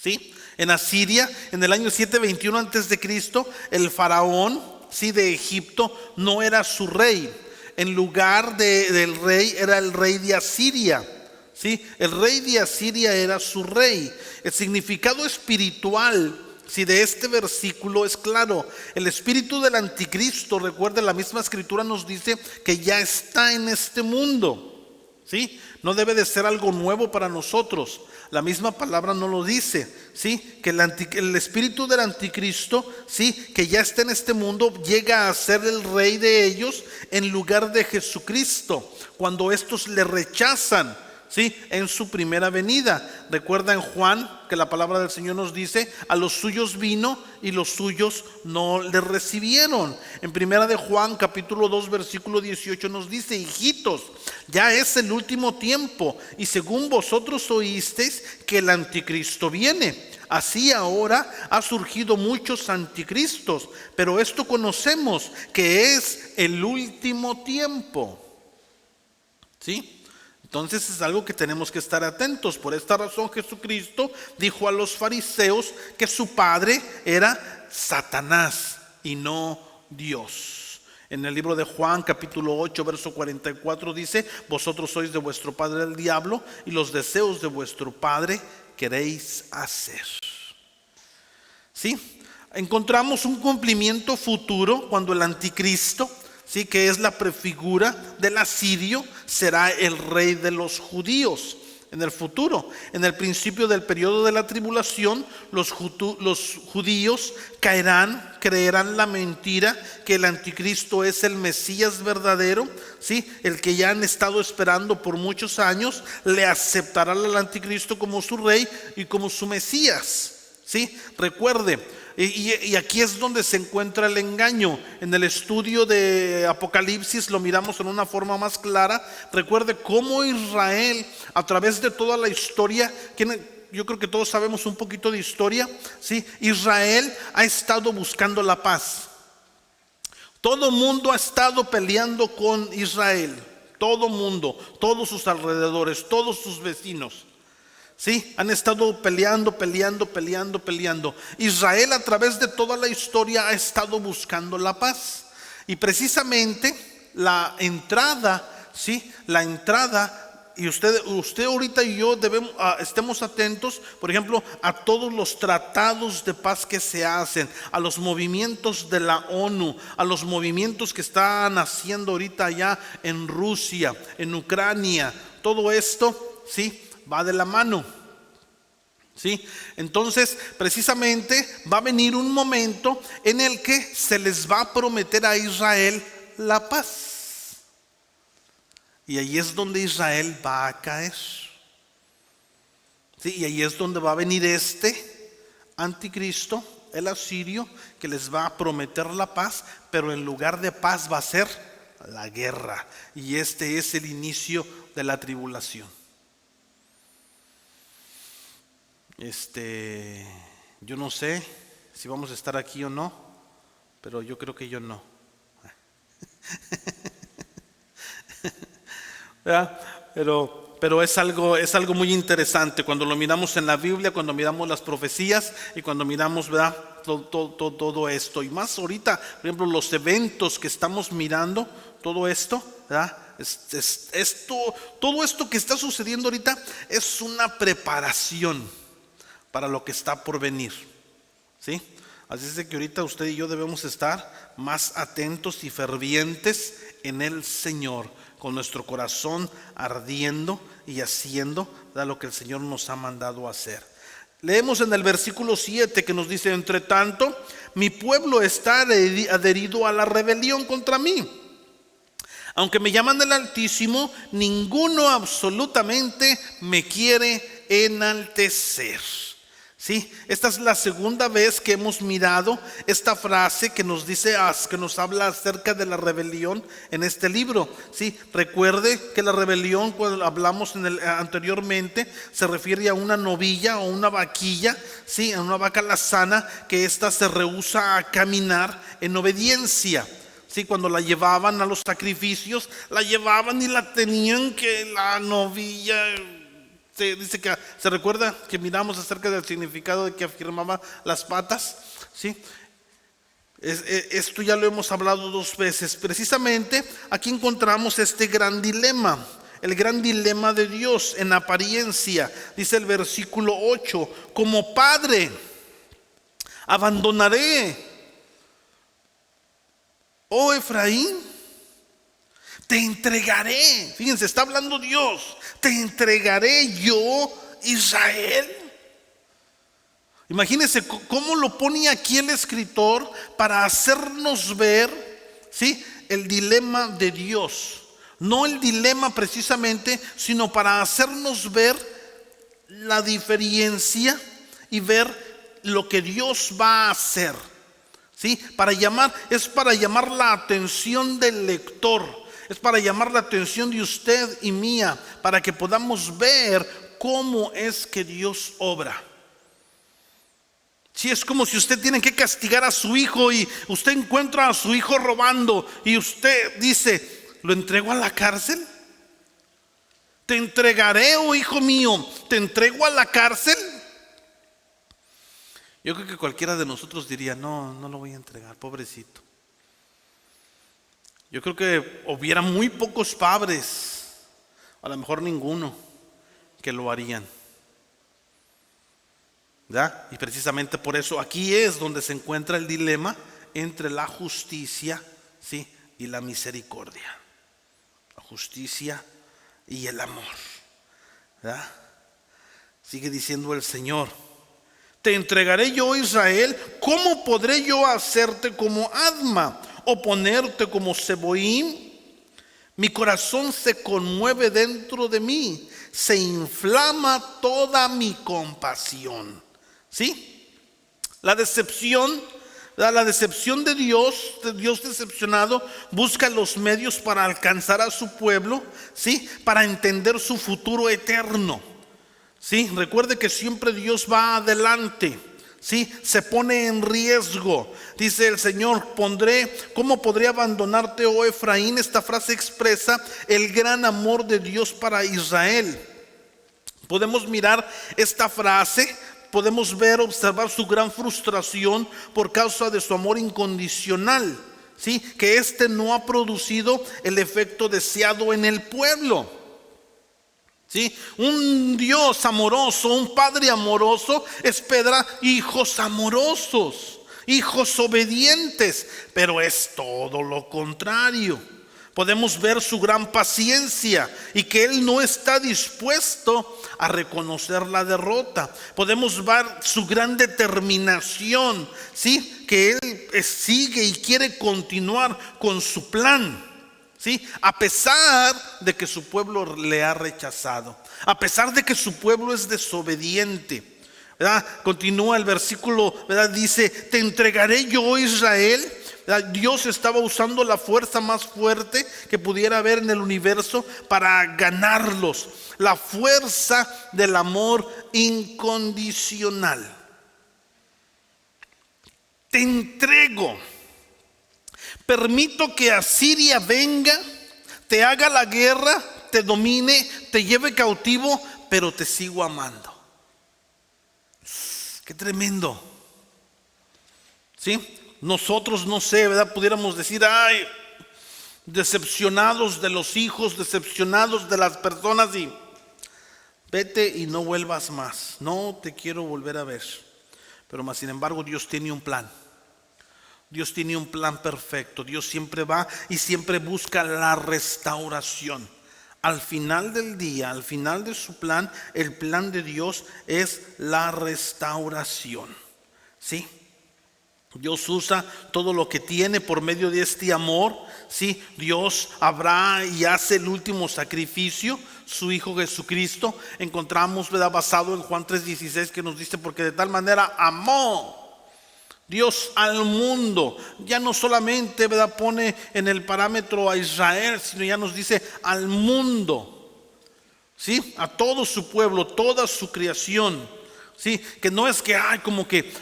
¿Sí? En Asiria, en el año 721 antes de Cristo, el faraón, ¿sí?, de Egipto no era su rey. En lugar del rey era el rey de Asiria. ¿Sí? El rey de Asiria era su rey. El significado espiritual de este versículo es claro. El espíritu del anticristo, recuerda, la misma escritura nos dice que ya está en este mundo. ¿Sí? No debe de ser algo nuevo para nosotros. La misma palabra nos lo dice, ¿sí? Que el espíritu del anticristo, ¿sí?, que ya está en este mundo, llega a ser el rey de ellos en lugar de Jesucristo, cuando estos le rechazan, ¿sí?, en su primera venida. Recuerda en Juan que la palabra del Señor nos dice: a los suyos vino y los suyos no le recibieron. En primera de Juan capítulo 2 versículo 18 nos dice: hijitos, ya es el último tiempo, y según vosotros oísteis que el anticristo viene, así ahora ha surgido muchos anticristos, pero esto conocemos, que es el último tiempo. ¿Sí? Entonces es algo que tenemos que estar atentos. Por esta razón Jesucristo dijo a los fariseos que su padre era Satanás y no Dios. En el libro de Juan capítulo 8 verso 44 dice: vosotros sois de vuestro padre el diablo, y los deseos de vuestro padre queréis hacer. ¿Sí? Encontramos un cumplimiento futuro cuando el anticristo, ¿sí?, que es la prefigura del asirio, será el rey de los judíos en el futuro. En el principio del periodo de la tribulación, los judíos creerán la mentira que el anticristo es el Mesías verdadero, ¿sí?, el que ya han estado esperando por muchos años. Le aceptarán al anticristo como su rey y como su Mesías. ¿Sí? Recuerde, y aquí es donde se encuentra el engaño. En el estudio de Apocalipsis lo miramos en una forma más clara. Recuerde cómo Israel, a través de toda la historia, yo creo que todos sabemos un poquito de historia, ¿sí? Israel ha estado buscando la paz. Todo mundo ha estado peleando con Israel. Todo mundo, todos sus alrededores, todos sus vecinos. Sí, han estado peleando. Israel, a través de toda la historia, ha estado buscando la paz. Y precisamente la entrada, y usted ahorita y yo estemos atentos, por ejemplo, a todos los tratados de paz que se hacen, a los movimientos de la ONU, a los movimientos que están haciendo ahorita allá en Rusia, en Ucrania. Todo esto, ¿sí?, va de la mano. ¿Sí? Entonces, precisamente va a venir un momento en el que se les va a prometer a Israel la paz. Y ahí es donde Israel va a caer. ¿Sí? Y ahí es donde va a venir este anticristo, el asirio, que les va a prometer la paz, pero en lugar de paz va a ser la guerra. Y este es el inicio de la tribulación. Yo no sé si vamos a estar aquí o no, pero yo creo que yo no. Pero pero es algo muy interesante cuando lo miramos en la Biblia, cuando miramos las profecías y cuando miramos, ¿verdad?, todo esto. Y más ahorita, por ejemplo, los eventos que estamos mirando, todo esto, ¿verdad? Todo esto que está sucediendo ahorita es una preparación para lo que está por venir, ¿sí? Así es de que ahorita usted y yo debemos estar más atentos y fervientes en el Señor, con nuestro corazón ardiendo y haciendo lo que el Señor nos ha mandado hacer. Leemos en el versículo 7 que nos dice: entre tanto, mi pueblo está adherido a la rebelión contra mí. Aunque me llaman del Altísimo, ninguno absolutamente me quiere enaltecer. Sí, esta es la segunda vez que hemos mirado esta frase que nos dice, que nos habla acerca de la rebelión en este libro. Sí, recuerde que la rebelión, cuando hablamos anteriormente, se refiere a una novilla o una vaquilla, sí, a una vaca alazana, que ésta se rehúsa a caminar en obediencia. Sí, cuando la llevaban a los sacrificios, la llevaban y la tenían que la novilla. Dice que se recuerda que miramos acerca del significado de que afirmaba las patas, ¿sí? Esto ya lo hemos hablado 2 veces. Precisamente aquí encontramos este gran dilema, el gran dilema de Dios en apariencia. Dice el versículo 8: como padre abandonaré, oh Efraín, te entregaré. Fíjense, está hablando Dios. Te entregaré yo, Israel. Imagínense cómo lo pone aquí el escritor para hacernos ver, ¿sí?, el dilema de Dios. No el dilema precisamente, sino para hacernos ver la diferencia y ver lo que Dios va a hacer. ¿Sí? Es para llamar la atención del lector. Es para llamar la atención de usted y mía, para que podamos ver cómo es que Dios obra. Si es como si usted tiene que castigar a su hijo y usted encuentra a su hijo robando y usted dice: ¿lo entrego a la cárcel? ¿Te entregaré, oh hijo mío? ¿Te entrego a la cárcel? Yo creo que cualquiera de nosotros diría: no lo voy a entregar, pobrecito. Yo creo que hubiera muy pocos padres, a lo mejor ninguno, que lo harían. ¿Ya? Y precisamente por eso aquí es donde se encuentra el dilema entre la justicia, ¿sí?, y la misericordia. La justicia y el amor. ¿Ya? Sigue diciendo el Señor: te entregaré yo, Israel. ¿Cómo podré yo hacerte como Adma o ponerte como Seboim? Mi corazón se conmueve dentro de mí, se inflama toda mi compasión. ¿Sí? La decepción de Dios decepcionado, busca los medios para alcanzar a su pueblo, ¿sí?, para entender su futuro eterno. ¿Sí? Recuerde que siempre Dios va adelante. ¿Sí? Se pone en riesgo. Dice el Señor: ¿cómo podré abandonarte, oh Efraín? Esta frase expresa el gran amor de Dios para Israel. Podemos mirar esta frase, podemos observar su gran frustración por causa de su amor incondicional, ¿sí?, que no ha producido el efecto deseado en el pueblo. ¿Sí? Un Dios amoroso, un Padre amoroso, espera hijos amorosos, hijos obedientes, pero es todo lo contrario. Podemos ver su gran paciencia y que Él no está dispuesto a reconocer la derrota. Podemos ver su gran determinación, ¿sí?, que Él sigue y quiere continuar con su plan. ¿Sí? A pesar de que su pueblo le ha rechazado, a pesar de que su pueblo es desobediente, ¿verdad? Continúa el versículo, ¿verdad? Dice: te entregaré yo, Israel. ¿Verdad? Dios estaba usando la fuerza más fuerte que pudiera haber en el universo para ganarlos, la fuerza del amor incondicional. Te entrego. Permito que Asiria venga, te haga la guerra, te domine, te lleve cautivo, pero te sigo amando. Qué tremendo. ¿Sí? Nosotros, no sé, ¿verdad? Pudiéramos decir, ay, decepcionados de los hijos, decepcionados de las personas, y vete y no vuelvas más. No te quiero volver a ver. Pero más sin embargo, Dios tiene un plan. Dios tiene un plan perfecto. Dios siempre va y siempre busca la restauración. Al final del día, al final de su plan, el plan de Dios es la restauración. ¿Sí? Dios usa todo lo que tiene por medio de este amor. ¿Sí? Dios habrá y hace el último sacrificio, su Hijo Jesucristo. Encontramos, ¿verdad?, basado en Juan 3:16, que nos dice: porque de tal manera amó Dios al mundo. Ya no solamente, ¿verdad?, pone en el parámetro a Israel, sino ya nos dice al mundo. ¿Sí? A todo su pueblo, toda su creación. ¿Sí? Que no es que hay como que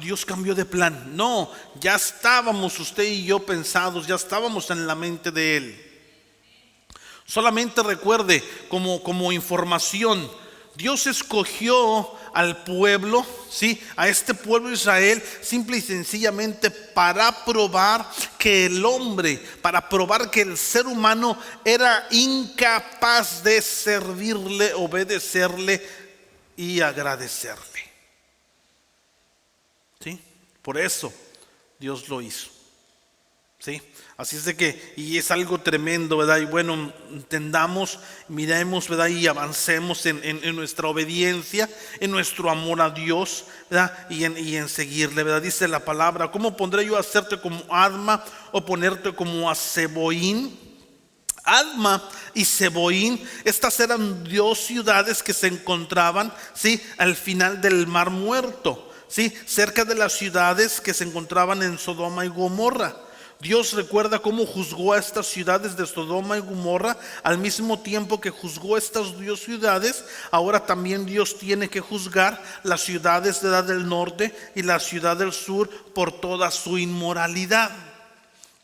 Dios cambió de plan. No, ya estábamos usted y yo pensados, ya estábamos en la mente de Él. Solamente recuerde como información, Dios escogió al pueblo, ¿sí?, a este pueblo de Israel, simple y sencillamente para probar que el hombre, para probar que el ser humano era incapaz de servirle, obedecerle y agradecerle. ¿Sí? Por eso Dios lo hizo. ¿Sí? Así es de que, y es algo tremendo, ¿verdad? Y bueno, entendamos, miremos, ¿verdad?, y avancemos en nuestra obediencia, en nuestro amor a Dios, ¿verdad?, y en seguirle, ¿verdad? Dice la palabra: ¿cómo pondré yo a hacerte como Adma o ponerte como a Zeboín? Adma y Zeboín, estas eran dos ciudades que se encontraban, ¿sí?, al final del Mar Muerto, ¿sí?, cerca de las ciudades que se encontraban en Sodoma y Gomorra. Dios recuerda cómo juzgó a estas ciudades de Sodoma y Gomorra. Al mismo tiempo que juzgó estas dos ciudades, ahora también Dios tiene que juzgar las ciudades del norte y la ciudad del sur por toda su inmoralidad,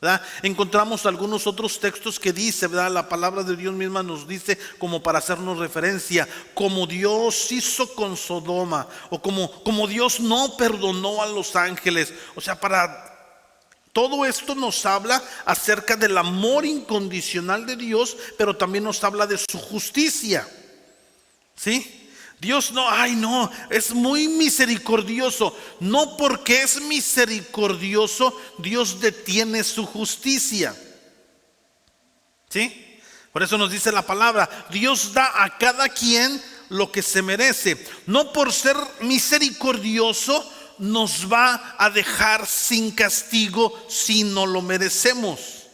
¿verdad? Encontramos algunos otros textos que dice, ¿verdad?, la palabra de Dios misma nos dice, como para hacernos referencia, como Dios hizo con Sodoma, o como Dios no perdonó a los ángeles. O sea, todo esto nos habla acerca del amor incondicional de Dios, pero también nos habla de su justicia. ¿Sí? Dios no, es muy misericordioso. No porque es misericordioso, Dios detiene su justicia. ¿Sí? Por eso nos dice la palabra: Dios da a cada quien lo que se merece. No por ser misericordioso nos va a dejar sin castigo si no lo merecemos.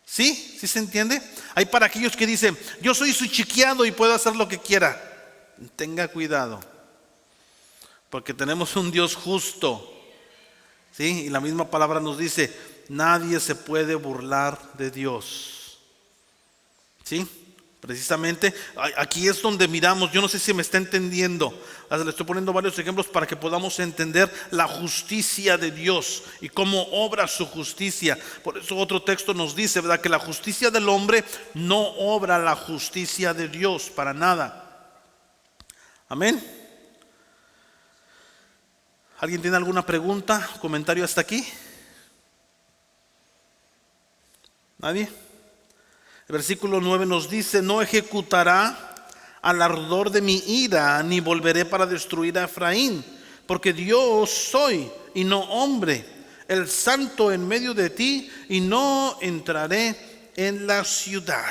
¿Sí? ¿Sí se entiende? Hay para aquellos que dicen: yo soy su chiqueado y puedo hacer lo que quiera. Tenga cuidado, porque tenemos un Dios justo. ¿Sí? Y la misma palabra nos dice: nadie se puede burlar de Dios. ¿Sí? Precisamente aquí es donde miramos. Yo no sé si me está entendiendo. Le estoy poniendo varios ejemplos para que podamos entender la justicia de Dios y cómo obra su justicia. Por eso otro texto nos dice, ¿verdad?, que la justicia del hombre no obra la justicia de Dios para nada. Amén. ¿Alguien tiene alguna pregunta, comentario hasta aquí? ¿Nadie? El versículo 9 nos dice: no ejecutará al ardor de mi ira, ni volveré para destruir a Efraín, porque Dios soy y no hombre, el santo en medio de ti, y no entraré en la ciudad.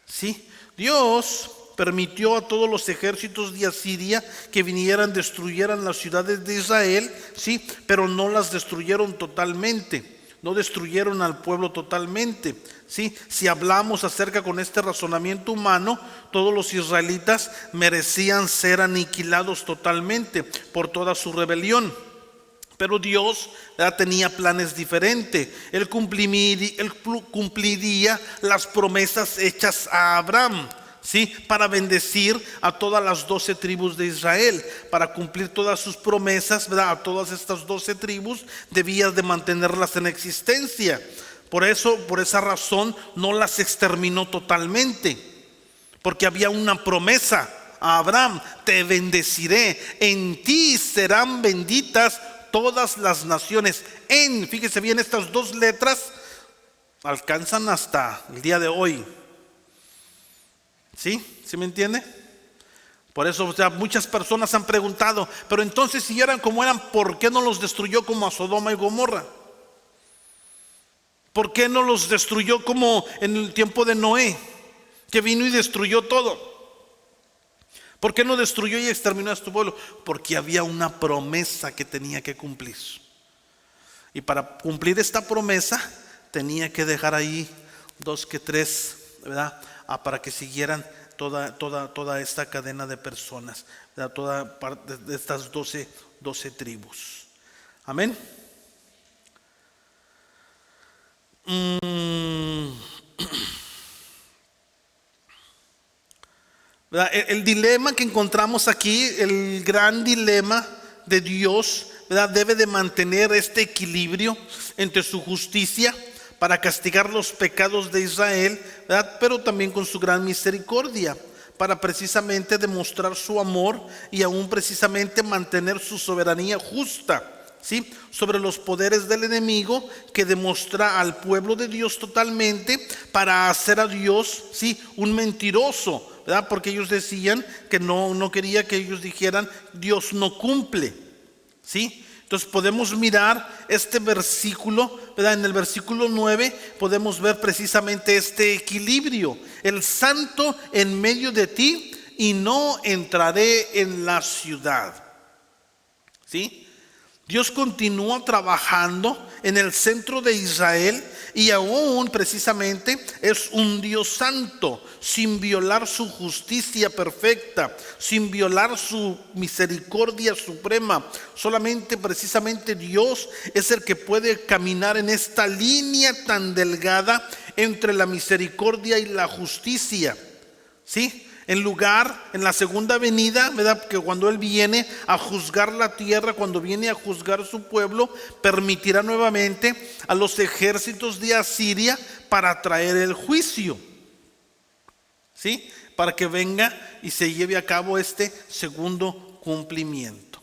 ¿Sí? Dios permitió a todos los ejércitos de Asiria que vinieran, destruyeran las ciudades de Israel, ¿sí?, pero no las destruyeron totalmente. No destruyeron al pueblo totalmente. ¿Sí? Si hablamos acerca con este razonamiento humano, todos los israelitas merecían ser aniquilados totalmente por toda su rebelión. Pero Dios ya tenía planes diferentes. Él cumpliría las promesas hechas a Abraham, ¿sí?, para bendecir a todas las 12 tribus de Israel. Para cumplir todas sus promesas, ¿verdad?, a todas estas 12 tribus debía de mantenerlas en existencia. Por esa razón no las exterminó totalmente. porque había una promesa a Abraham: te bendeciré, en ti serán benditas todas las naciones. Fíjese bien, estas dos letras alcanzan hasta el día de hoy. ¿Sí? ¿Sí me entiende? Por eso, muchas personas han preguntado, pero entonces si eran como eran, ¿por qué no los destruyó como a Sodoma y Gomorra? ¿Por qué no los destruyó como en el tiempo de Noé, que vino y destruyó todo? ¿Por qué no destruyó y exterminó a su pueblo? Porque había una promesa que tenía que cumplir. Y para cumplir esta promesa tenía que dejar ahí 2 que 3, ¿verdad? Para que siguieran toda esta cadena de personas, ¿verdad? Toda parte de estas 12 tribus. Amén. El dilema que encontramos aquí, el gran dilema de Dios, ¿verdad? Debe de mantener este equilibrio entre su justicia para castigar los pecados de Israel, ¿verdad? Pero también con su gran misericordia, para precisamente demostrar su amor y aún precisamente mantener su soberanía justa, ¿sí?, sobre los poderes del enemigo, que demuestra al pueblo de Dios totalmente para hacer a Dios, ¿sí?, un mentiroso, ¿verdad? Porque ellos decían que no quería que ellos dijeran Dios no cumple, ¿sí? Entonces podemos mirar este versículo, ¿verdad? En el versículo 9 podemos ver precisamente este equilibrio: el santo en medio de ti, y no entraré en la ciudad. ¿Sí? Dios continúa trabajando en el centro de Israel, y aún precisamente es un Dios santo, sin violar su justicia perfecta, sin violar su misericordia suprema. Solamente precisamente Dios es el que puede caminar en esta línea tan delgada entre la misericordia y la justicia, ¿sí? En la segunda venida, ¿verdad?, que cuando Él viene a juzgar la tierra, cuando viene a juzgar su pueblo, permitirá nuevamente a los ejércitos de Asiria para traer el juicio, ¿sí?, para que venga y se lleve a cabo este segundo cumplimiento.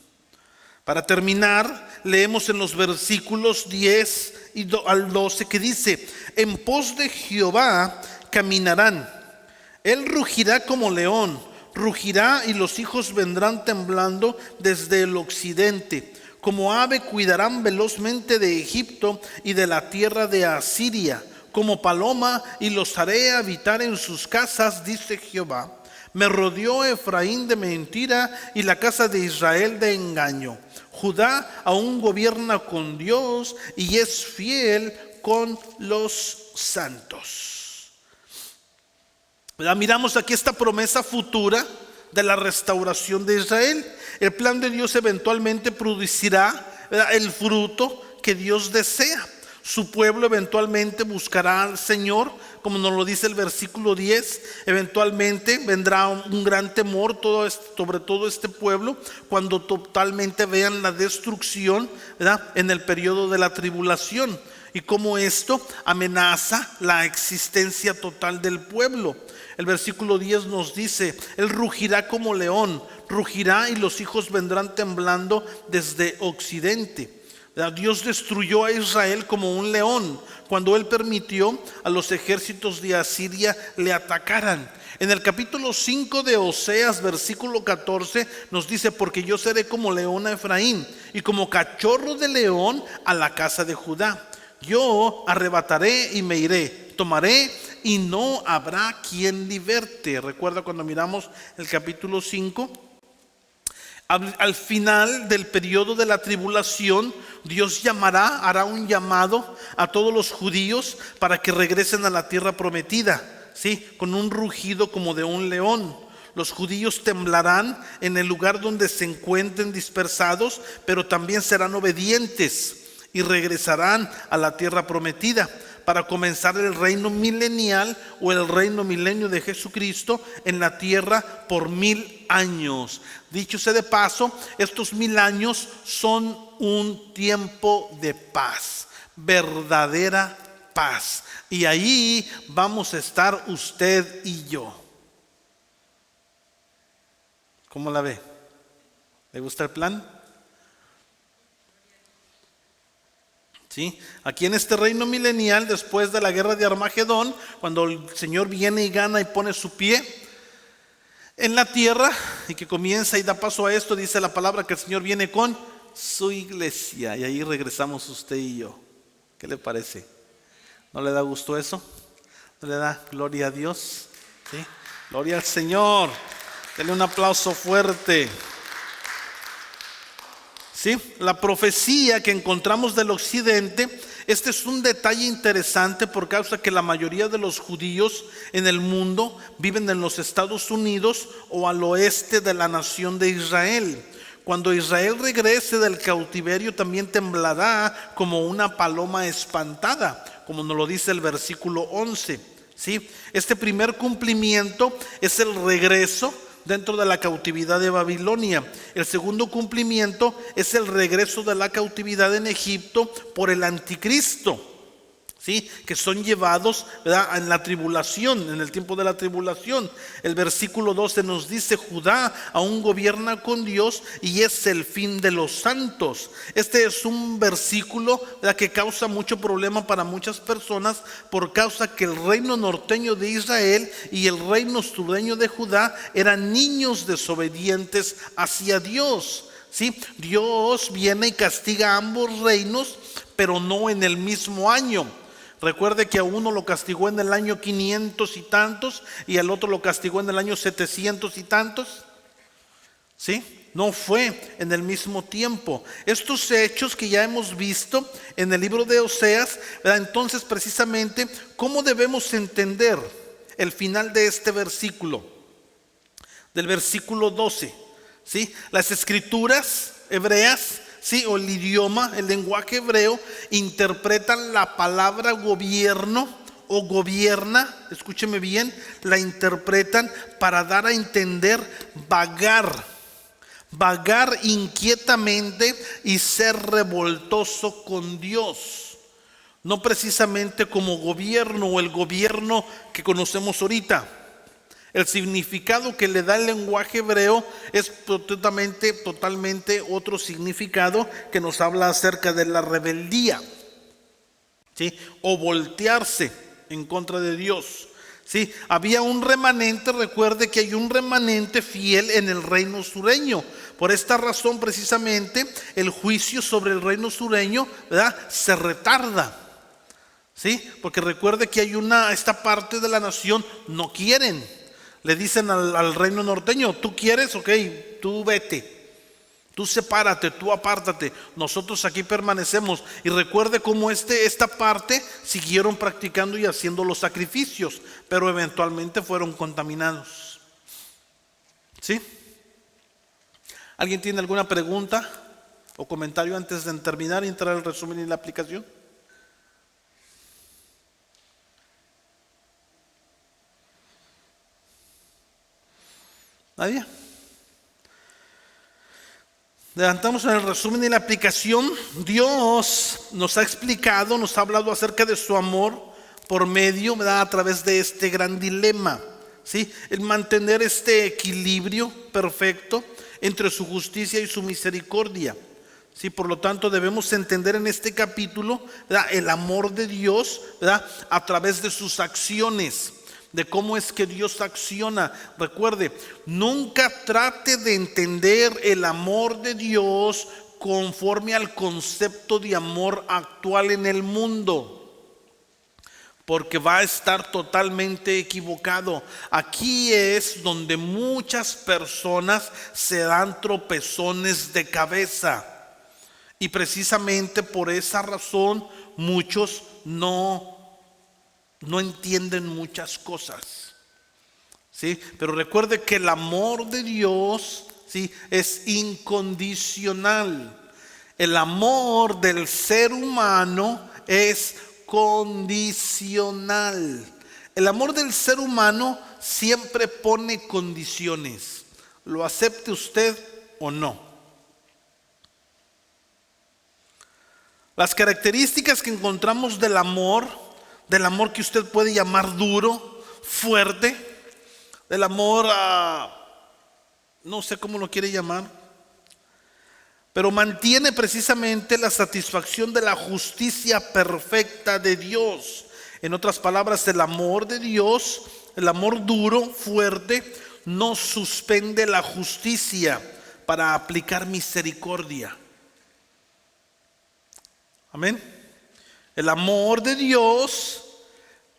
Para terminar, leemos en los versículos 10 al 12 que dice: en pos de Jehová caminarán. Él rugirá como león, rugirá, y los hijos vendrán temblando desde el occidente. Como ave cuidarán velozmente de Egipto y de la tierra de Asiria. Como paloma, y los haré habitar en sus casas, dice Jehová. Me rodeó Efraín de mentira, y la casa de Israel de engaño. Judá aún gobierna con Dios, y es fiel con los santos. Miramos aquí esta promesa futura de la restauración de Israel. El plan de Dios eventualmente producirá, ¿verdad?, el fruto que Dios desea. Su pueblo eventualmente buscará al Señor, como nos lo dice el versículo 10. Eventualmente vendrá un gran temor sobre todo este pueblo, cuando totalmente vean la destrucción, ¿verdad?, en el periodo de la tribulación, y cómo esto amenaza la existencia total del pueblo. El versículo 10 nos dice: Él rugirá como león, rugirá, y los hijos vendrán temblando desde occidente. Dios destruyó a Israel como un león cuando Él permitió a los ejércitos de Asiria le atacaran. En el capítulo 5 de Oseas, versículo 14, nos dice: porque yo seré como león a Efraín, y como cachorro de león a la casa de Judá. Yo arrebataré y me iré, tomaré y no habrá quien liberte. Recuerda cuando miramos el capítulo 5, al final del periodo de la tribulación, Dios hará un llamado a todos los judíos para que regresen a la tierra prometida, ¿sí?, con un rugido como de un león. Los judíos temblarán en el lugar donde se encuentren dispersados, pero también serán obedientes y regresarán a la tierra prometida para comenzar el reino milenial, o el reino milenio de Jesucristo en la tierra por 1000 años. Dicho sea de paso, estos 1000 años son un tiempo de paz, verdadera paz, y ahí vamos a estar usted y yo. ¿Cómo la ve? ¿Le gusta el plan? ¿Sí? Aquí en este reino milenial, después de la guerra de Armagedón, cuando el Señor viene y gana y pone su pie en la tierra y que comienza y da paso a esto, dice la palabra que el Señor viene con su iglesia, y ahí regresamos usted y yo. ¿Qué le parece? ¿No le da gusto eso? ¿No le da gloria a Dios? ¿Sí? Gloria al Señor. Denle un aplauso fuerte. ¿Sí? La profecía que encontramos del occidente, este es un detalle interesante por causa que la mayoría de los judíos en el mundo viven en los Estados Unidos o al oeste de la nación de Israel. Cuando Israel regrese del cautiverio, también temblará como una paloma espantada, como nos lo dice el versículo 11. ¿Sí? Este primer cumplimiento es el regreso dentro de la cautividad de Babilonia. El segundo cumplimiento es el regreso de la cautividad en Egipto por el anticristo, ¿sí? Que son llevados, ¿verdad?, en la tribulación, en el tiempo de la tribulación. El versículo 12 nos dice: Judá aún gobierna con Dios y es el fin de los santos. Este es un versículo, ¿verdad?, que causa mucho problema para muchas personas por causa que el reino norteño de Israel y el reino sureño de Judá eran niños desobedientes hacia Dios. ¿Sí? Dios viene y castiga a ambos reinos, pero no en el mismo año. Recuerde que a uno lo castigó en el año 500 y tantos y al otro lo castigó en el año 700 y tantos. ¿Sí? No fue en el mismo tiempo. Estos hechos que ya hemos visto en el libro de Oseas, ¿verdad? Entonces, precisamente, ¿cómo debemos entender el final de este versículo? Del versículo 12. ¿Sí? Las escrituras hebreas, ¿sí?, o el idioma, el lenguaje hebreo, interpretan la palabra gobierno o gobierna, escúcheme bien, la interpretan para dar a entender vagar inquietamente y ser revoltoso con Dios. No precisamente como gobierno o el gobierno que conocemos ahorita. El significado que le da el lenguaje hebreo es totalmente otro significado que nos habla acerca de la rebeldía, ¿sí?, o voltearse en contra de Dios. ¿Sí? Había un remanente, recuerde que hay un remanente fiel en el reino sureño. Por esta razón, precisamente, el juicio sobre el reino sureño, ¿verdad?, se retarda. ¿Sí? Porque recuerde que hay esta parte de la nación no quieren. Le dicen al reino norteño: tú quieres, ok, tú vete, tú sepárate, tú apártate, nosotros aquí permanecemos. Y recuerde cómo esta parte siguieron practicando y haciendo los sacrificios, pero eventualmente fueron contaminados. ¿Sí? ¿Alguien tiene alguna pregunta o comentario antes de terminar y entrar al resumen y la aplicación? ¿Nadie? Levantamos en el resumen y la aplicación. Dios nos ha explicado, nos ha hablado acerca de su amor por medio, ¿verdad?, a través de este gran dilema, ¿sí? El mantener este equilibrio perfecto entre su justicia y su misericordia. ¿Sí? Por lo tanto, debemos entender en este capítulo, ¿verdad?, el amor de Dios, ¿verdad?, a través de sus acciones, de cómo es que Dios acciona. Recuerde, nunca trate de entender el amor de Dios conforme al concepto de amor actual en el mundo, porque va a estar totalmente equivocado. Aquí es donde muchas personas se dan tropezones de cabeza, y precisamente por esa razón muchos no entienden muchas cosas. ¿Sí? Pero recuerde que el amor de Dios, ¿sí?, es incondicional. El amor del ser humano es condicional. El amor del ser humano siempre pone condiciones, lo acepte usted o no. Las características que encontramos del amor que usted puede llamar duro, fuerte, del amor no sé cómo lo quiere llamar, pero mantiene precisamente la satisfacción de la justicia perfecta de Dios. En otras palabras, el amor de Dios, el amor duro, fuerte, no suspende la justicia para aplicar misericordia. Amén. El amor de Dios,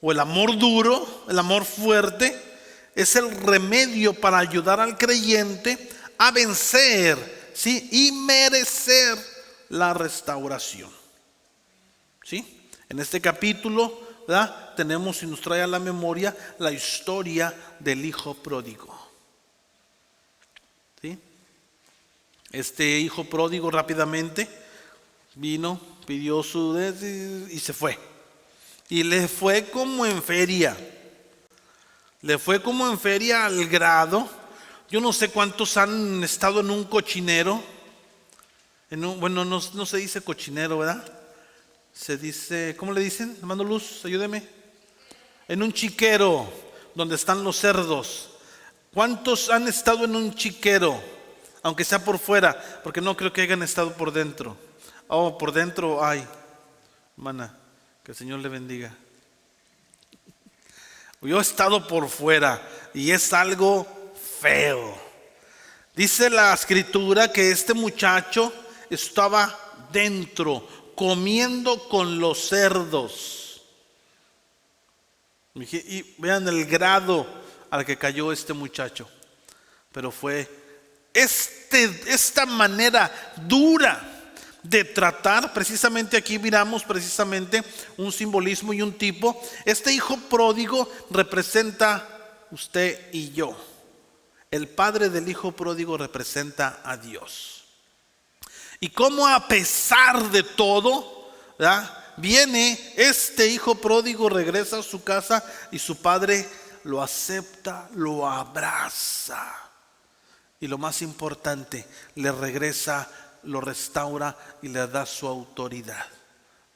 o el amor duro, el amor fuerte, es el remedio para ayudar al creyente a vencer, ¿sí?, y merecer la restauración. ¿Sí? En este capítulo, ¿verdad?, tenemos y nos trae a la memoria la historia del hijo pródigo. ¿Sí? Este hijo pródigo rápidamente vino, pidió su y se fue. Y le fue como en feria. Le fue como en feria al grado. Yo no sé cuántos han estado en un cochinero. Bueno, no se dice cochinero, ¿verdad? Se dice, ¿cómo le dicen? Hermano Luz, ayúdeme. En un chiquero, donde están los cerdos. ¿Cuántos han estado en un chiquero? Aunque sea por fuera, porque no creo que hayan estado por dentro. Oh, por dentro hay. Hermana, que el Señor le bendiga. Yo he estado por fuera y es algo feo. Dice la escritura que este muchacho estaba dentro, comiendo con los cerdos. Y vean el grado al que cayó este muchacho. Pero fue esta manera dura de tratar. Precisamente aquí miramos precisamente un simbolismo y un tipo. Este hijo pródigo representa usted y yo. El padre del hijo pródigo representa a Dios. Y cómo a pesar de todo, ¿verdad?, viene este hijo pródigo, regresa a su casa y su padre lo acepta, lo abraza. Y lo más importante, le regresa, lo restaura y le da su autoridad.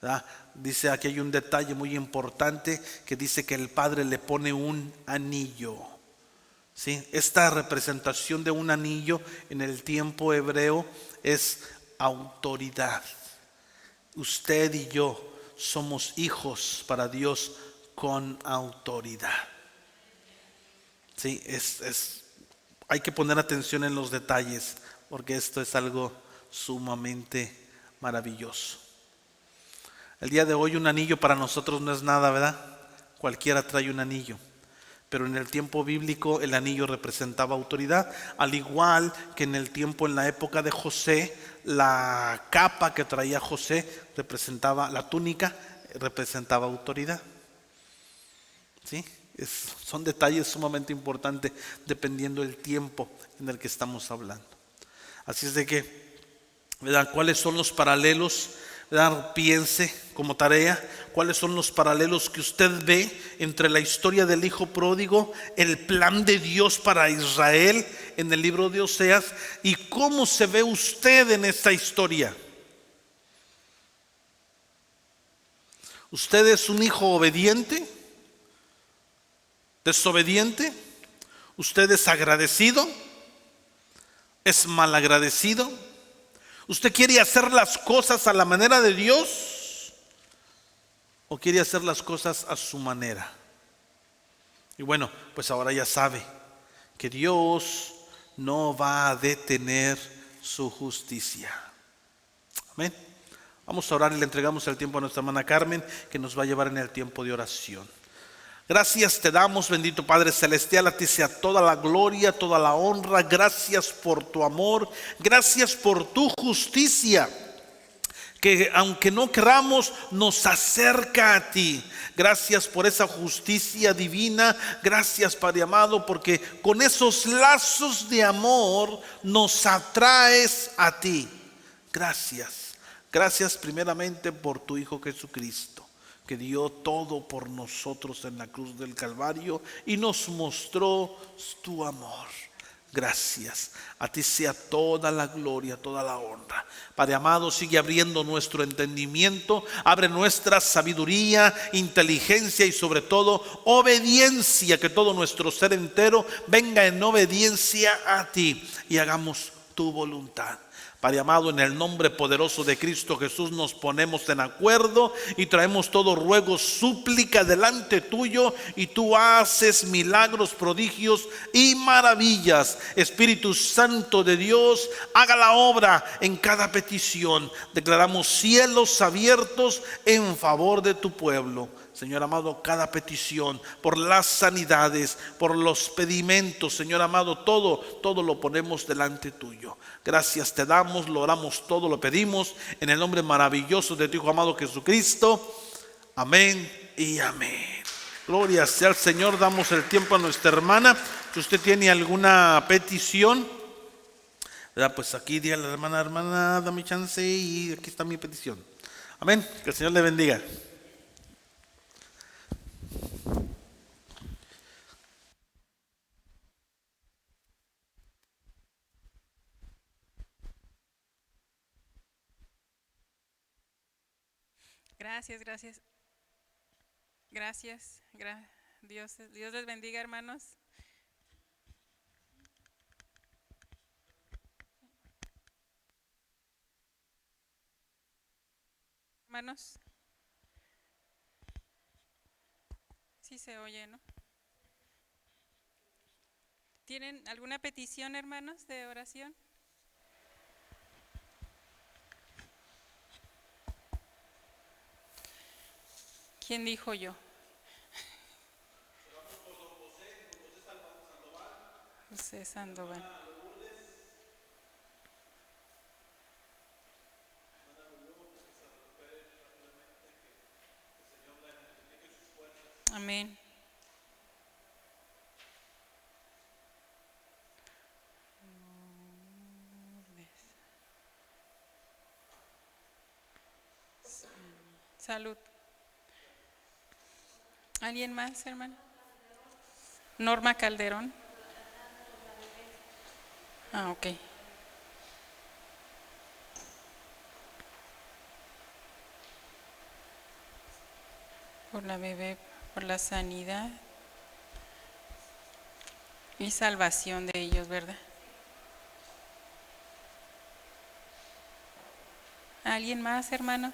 ¿Verdad? Dice, aquí hay un detalle muy importante que dice que el padre le pone un anillo. ¿Sí? Esta representación de un anillo en el tiempo hebreo es autoridad. Usted y yo somos hijos para Dios con autoridad. ¿Sí? Hay que poner atención en los detalles, porque esto es algo sumamente maravilloso. El día de hoy un anillo para nosotros no es nada, ¿verdad? Cualquiera trae un anillo. Pero en el tiempo bíblico el anillo representaba autoridad, al igual que en el tiempo, en la época de José, la capa que traía José representaba, la túnica representaba autoridad. ¿Sí? Son detalles sumamente importantes dependiendo del tiempo en el que estamos hablando. Así es de que, ¿verdad?, ¿cuáles son los paralelos? ¿Verdad? Piense como tarea, ¿cuáles son los paralelos que usted ve entre la historia del hijo pródigo, el plan de Dios para Israel en el libro de Oseas, y cómo se ve usted en esta historia? ¿Usted es un hijo obediente? ¿Desobediente? ¿Usted es agradecido? ¿Es malagradecido? ¿Usted quiere hacer las cosas a la manera de Dios o quiere hacer las cosas a su manera? Y bueno, pues ahora ya sabe que Dios no va a detener su justicia. Amén. Vamos a orar y le entregamos el tiempo a nuestra hermana Carmen, que nos va a llevar en el tiempo de oración. Gracias te damos, bendito Padre Celestial, a ti sea toda la gloria, toda la honra. Gracias por tu amor, gracias por tu justicia, que aunque no queramos nos acerca a ti. Gracias por esa justicia divina. Gracias, Padre amado, porque con esos lazos de amor nos atraes a ti. Gracias. Gracias primeramente por tu Hijo Jesucristo, que dio todo por nosotros en la cruz del Calvario y nos mostró tu amor. Gracias. A ti sea toda la gloria, toda la honra. Padre amado, sigue abriendo nuestro entendimiento, abre nuestra sabiduría, inteligencia y sobre todo obediencia, que todo nuestro ser entero venga en obediencia a ti y hagamos tu voluntad. Padre amado, en el nombre poderoso de Cristo Jesús nos ponemos en acuerdo y traemos todo ruego, súplica delante tuyo, y tú haces milagros, prodigios y maravillas. Espíritu Santo de Dios, haga la obra en cada petición. Declaramos cielos abiertos en favor de tu pueblo. Señor amado, cada petición, por las sanidades, por los pedimentos, Señor amado, todo lo ponemos delante tuyo. Gracias te damos, lo oramos todo, lo pedimos en el nombre maravilloso de tu Hijo amado Jesucristo. Amén y amén. Gloria sea al Señor. Damos el tiempo a nuestra hermana. Si usted tiene alguna petición, ¿verdad? Pues aquí diga la hermana, dame chance y aquí está mi petición. Amén. Que el Señor le bendiga. Gracias. Dios les bendiga, hermanos. Hermanos, sí se oye, ¿no? ¿Tienen alguna petición, hermanos, de oración? ¿Quién dijo yo? José Sandoval. Amén. Salud. ¿Alguien más, hermano? Norma Calderón. Ok. Por la bebé, por la sanidad y salvación de ellos, ¿verdad? ¿Alguien más, hermanos?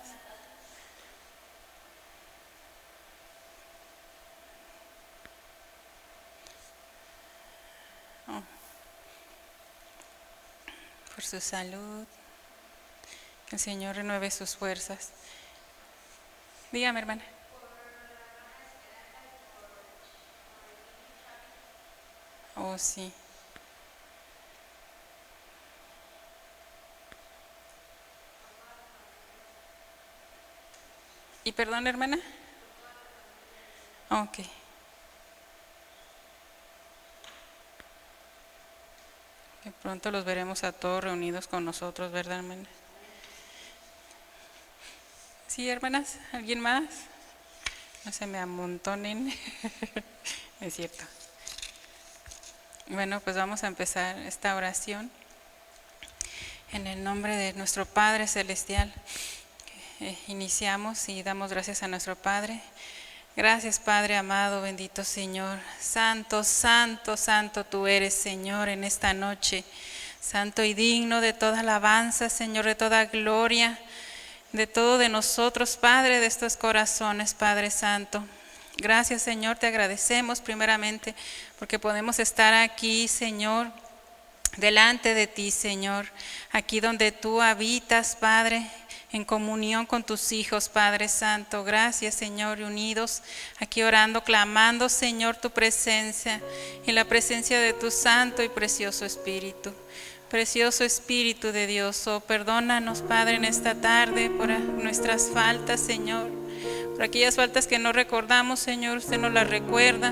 Por su salud, que el Señor renueve sus fuerzas. Dígame, hermana. Oh, sí. ¿Y perdón, hermana? Ok. Que pronto los veremos a todos reunidos con nosotros, ¿verdad, hermana? Sí, hermanas, ¿alguien más? No se me amontonen. Es cierto. Bueno, pues vamos a empezar esta oración. En el nombre de nuestro Padre Celestial, iniciamos y damos gracias a nuestro Padre. Gracias, Padre amado, bendito Señor. Santo, santo, santo tú eres, Señor, en esta noche. Santo y digno de toda alabanza, Señor, de toda gloria, de todo de nosotros, Padre, de estos corazones, Padre Santo. Gracias, Señor, te agradecemos primeramente porque podemos estar aquí, Señor, delante de ti, Señor, aquí donde tú habitas, Padre, en comunión con tus hijos, Padre Santo. Gracias, Señor, unidos aquí orando, clamando, Señor, tu presencia y la presencia de tu santo y precioso Espíritu. Precioso Espíritu de Dios, oh, perdónanos, Padre, en esta tarde por nuestras faltas, Señor. Por aquellas faltas que no recordamos, Señor, usted nos las recuerda.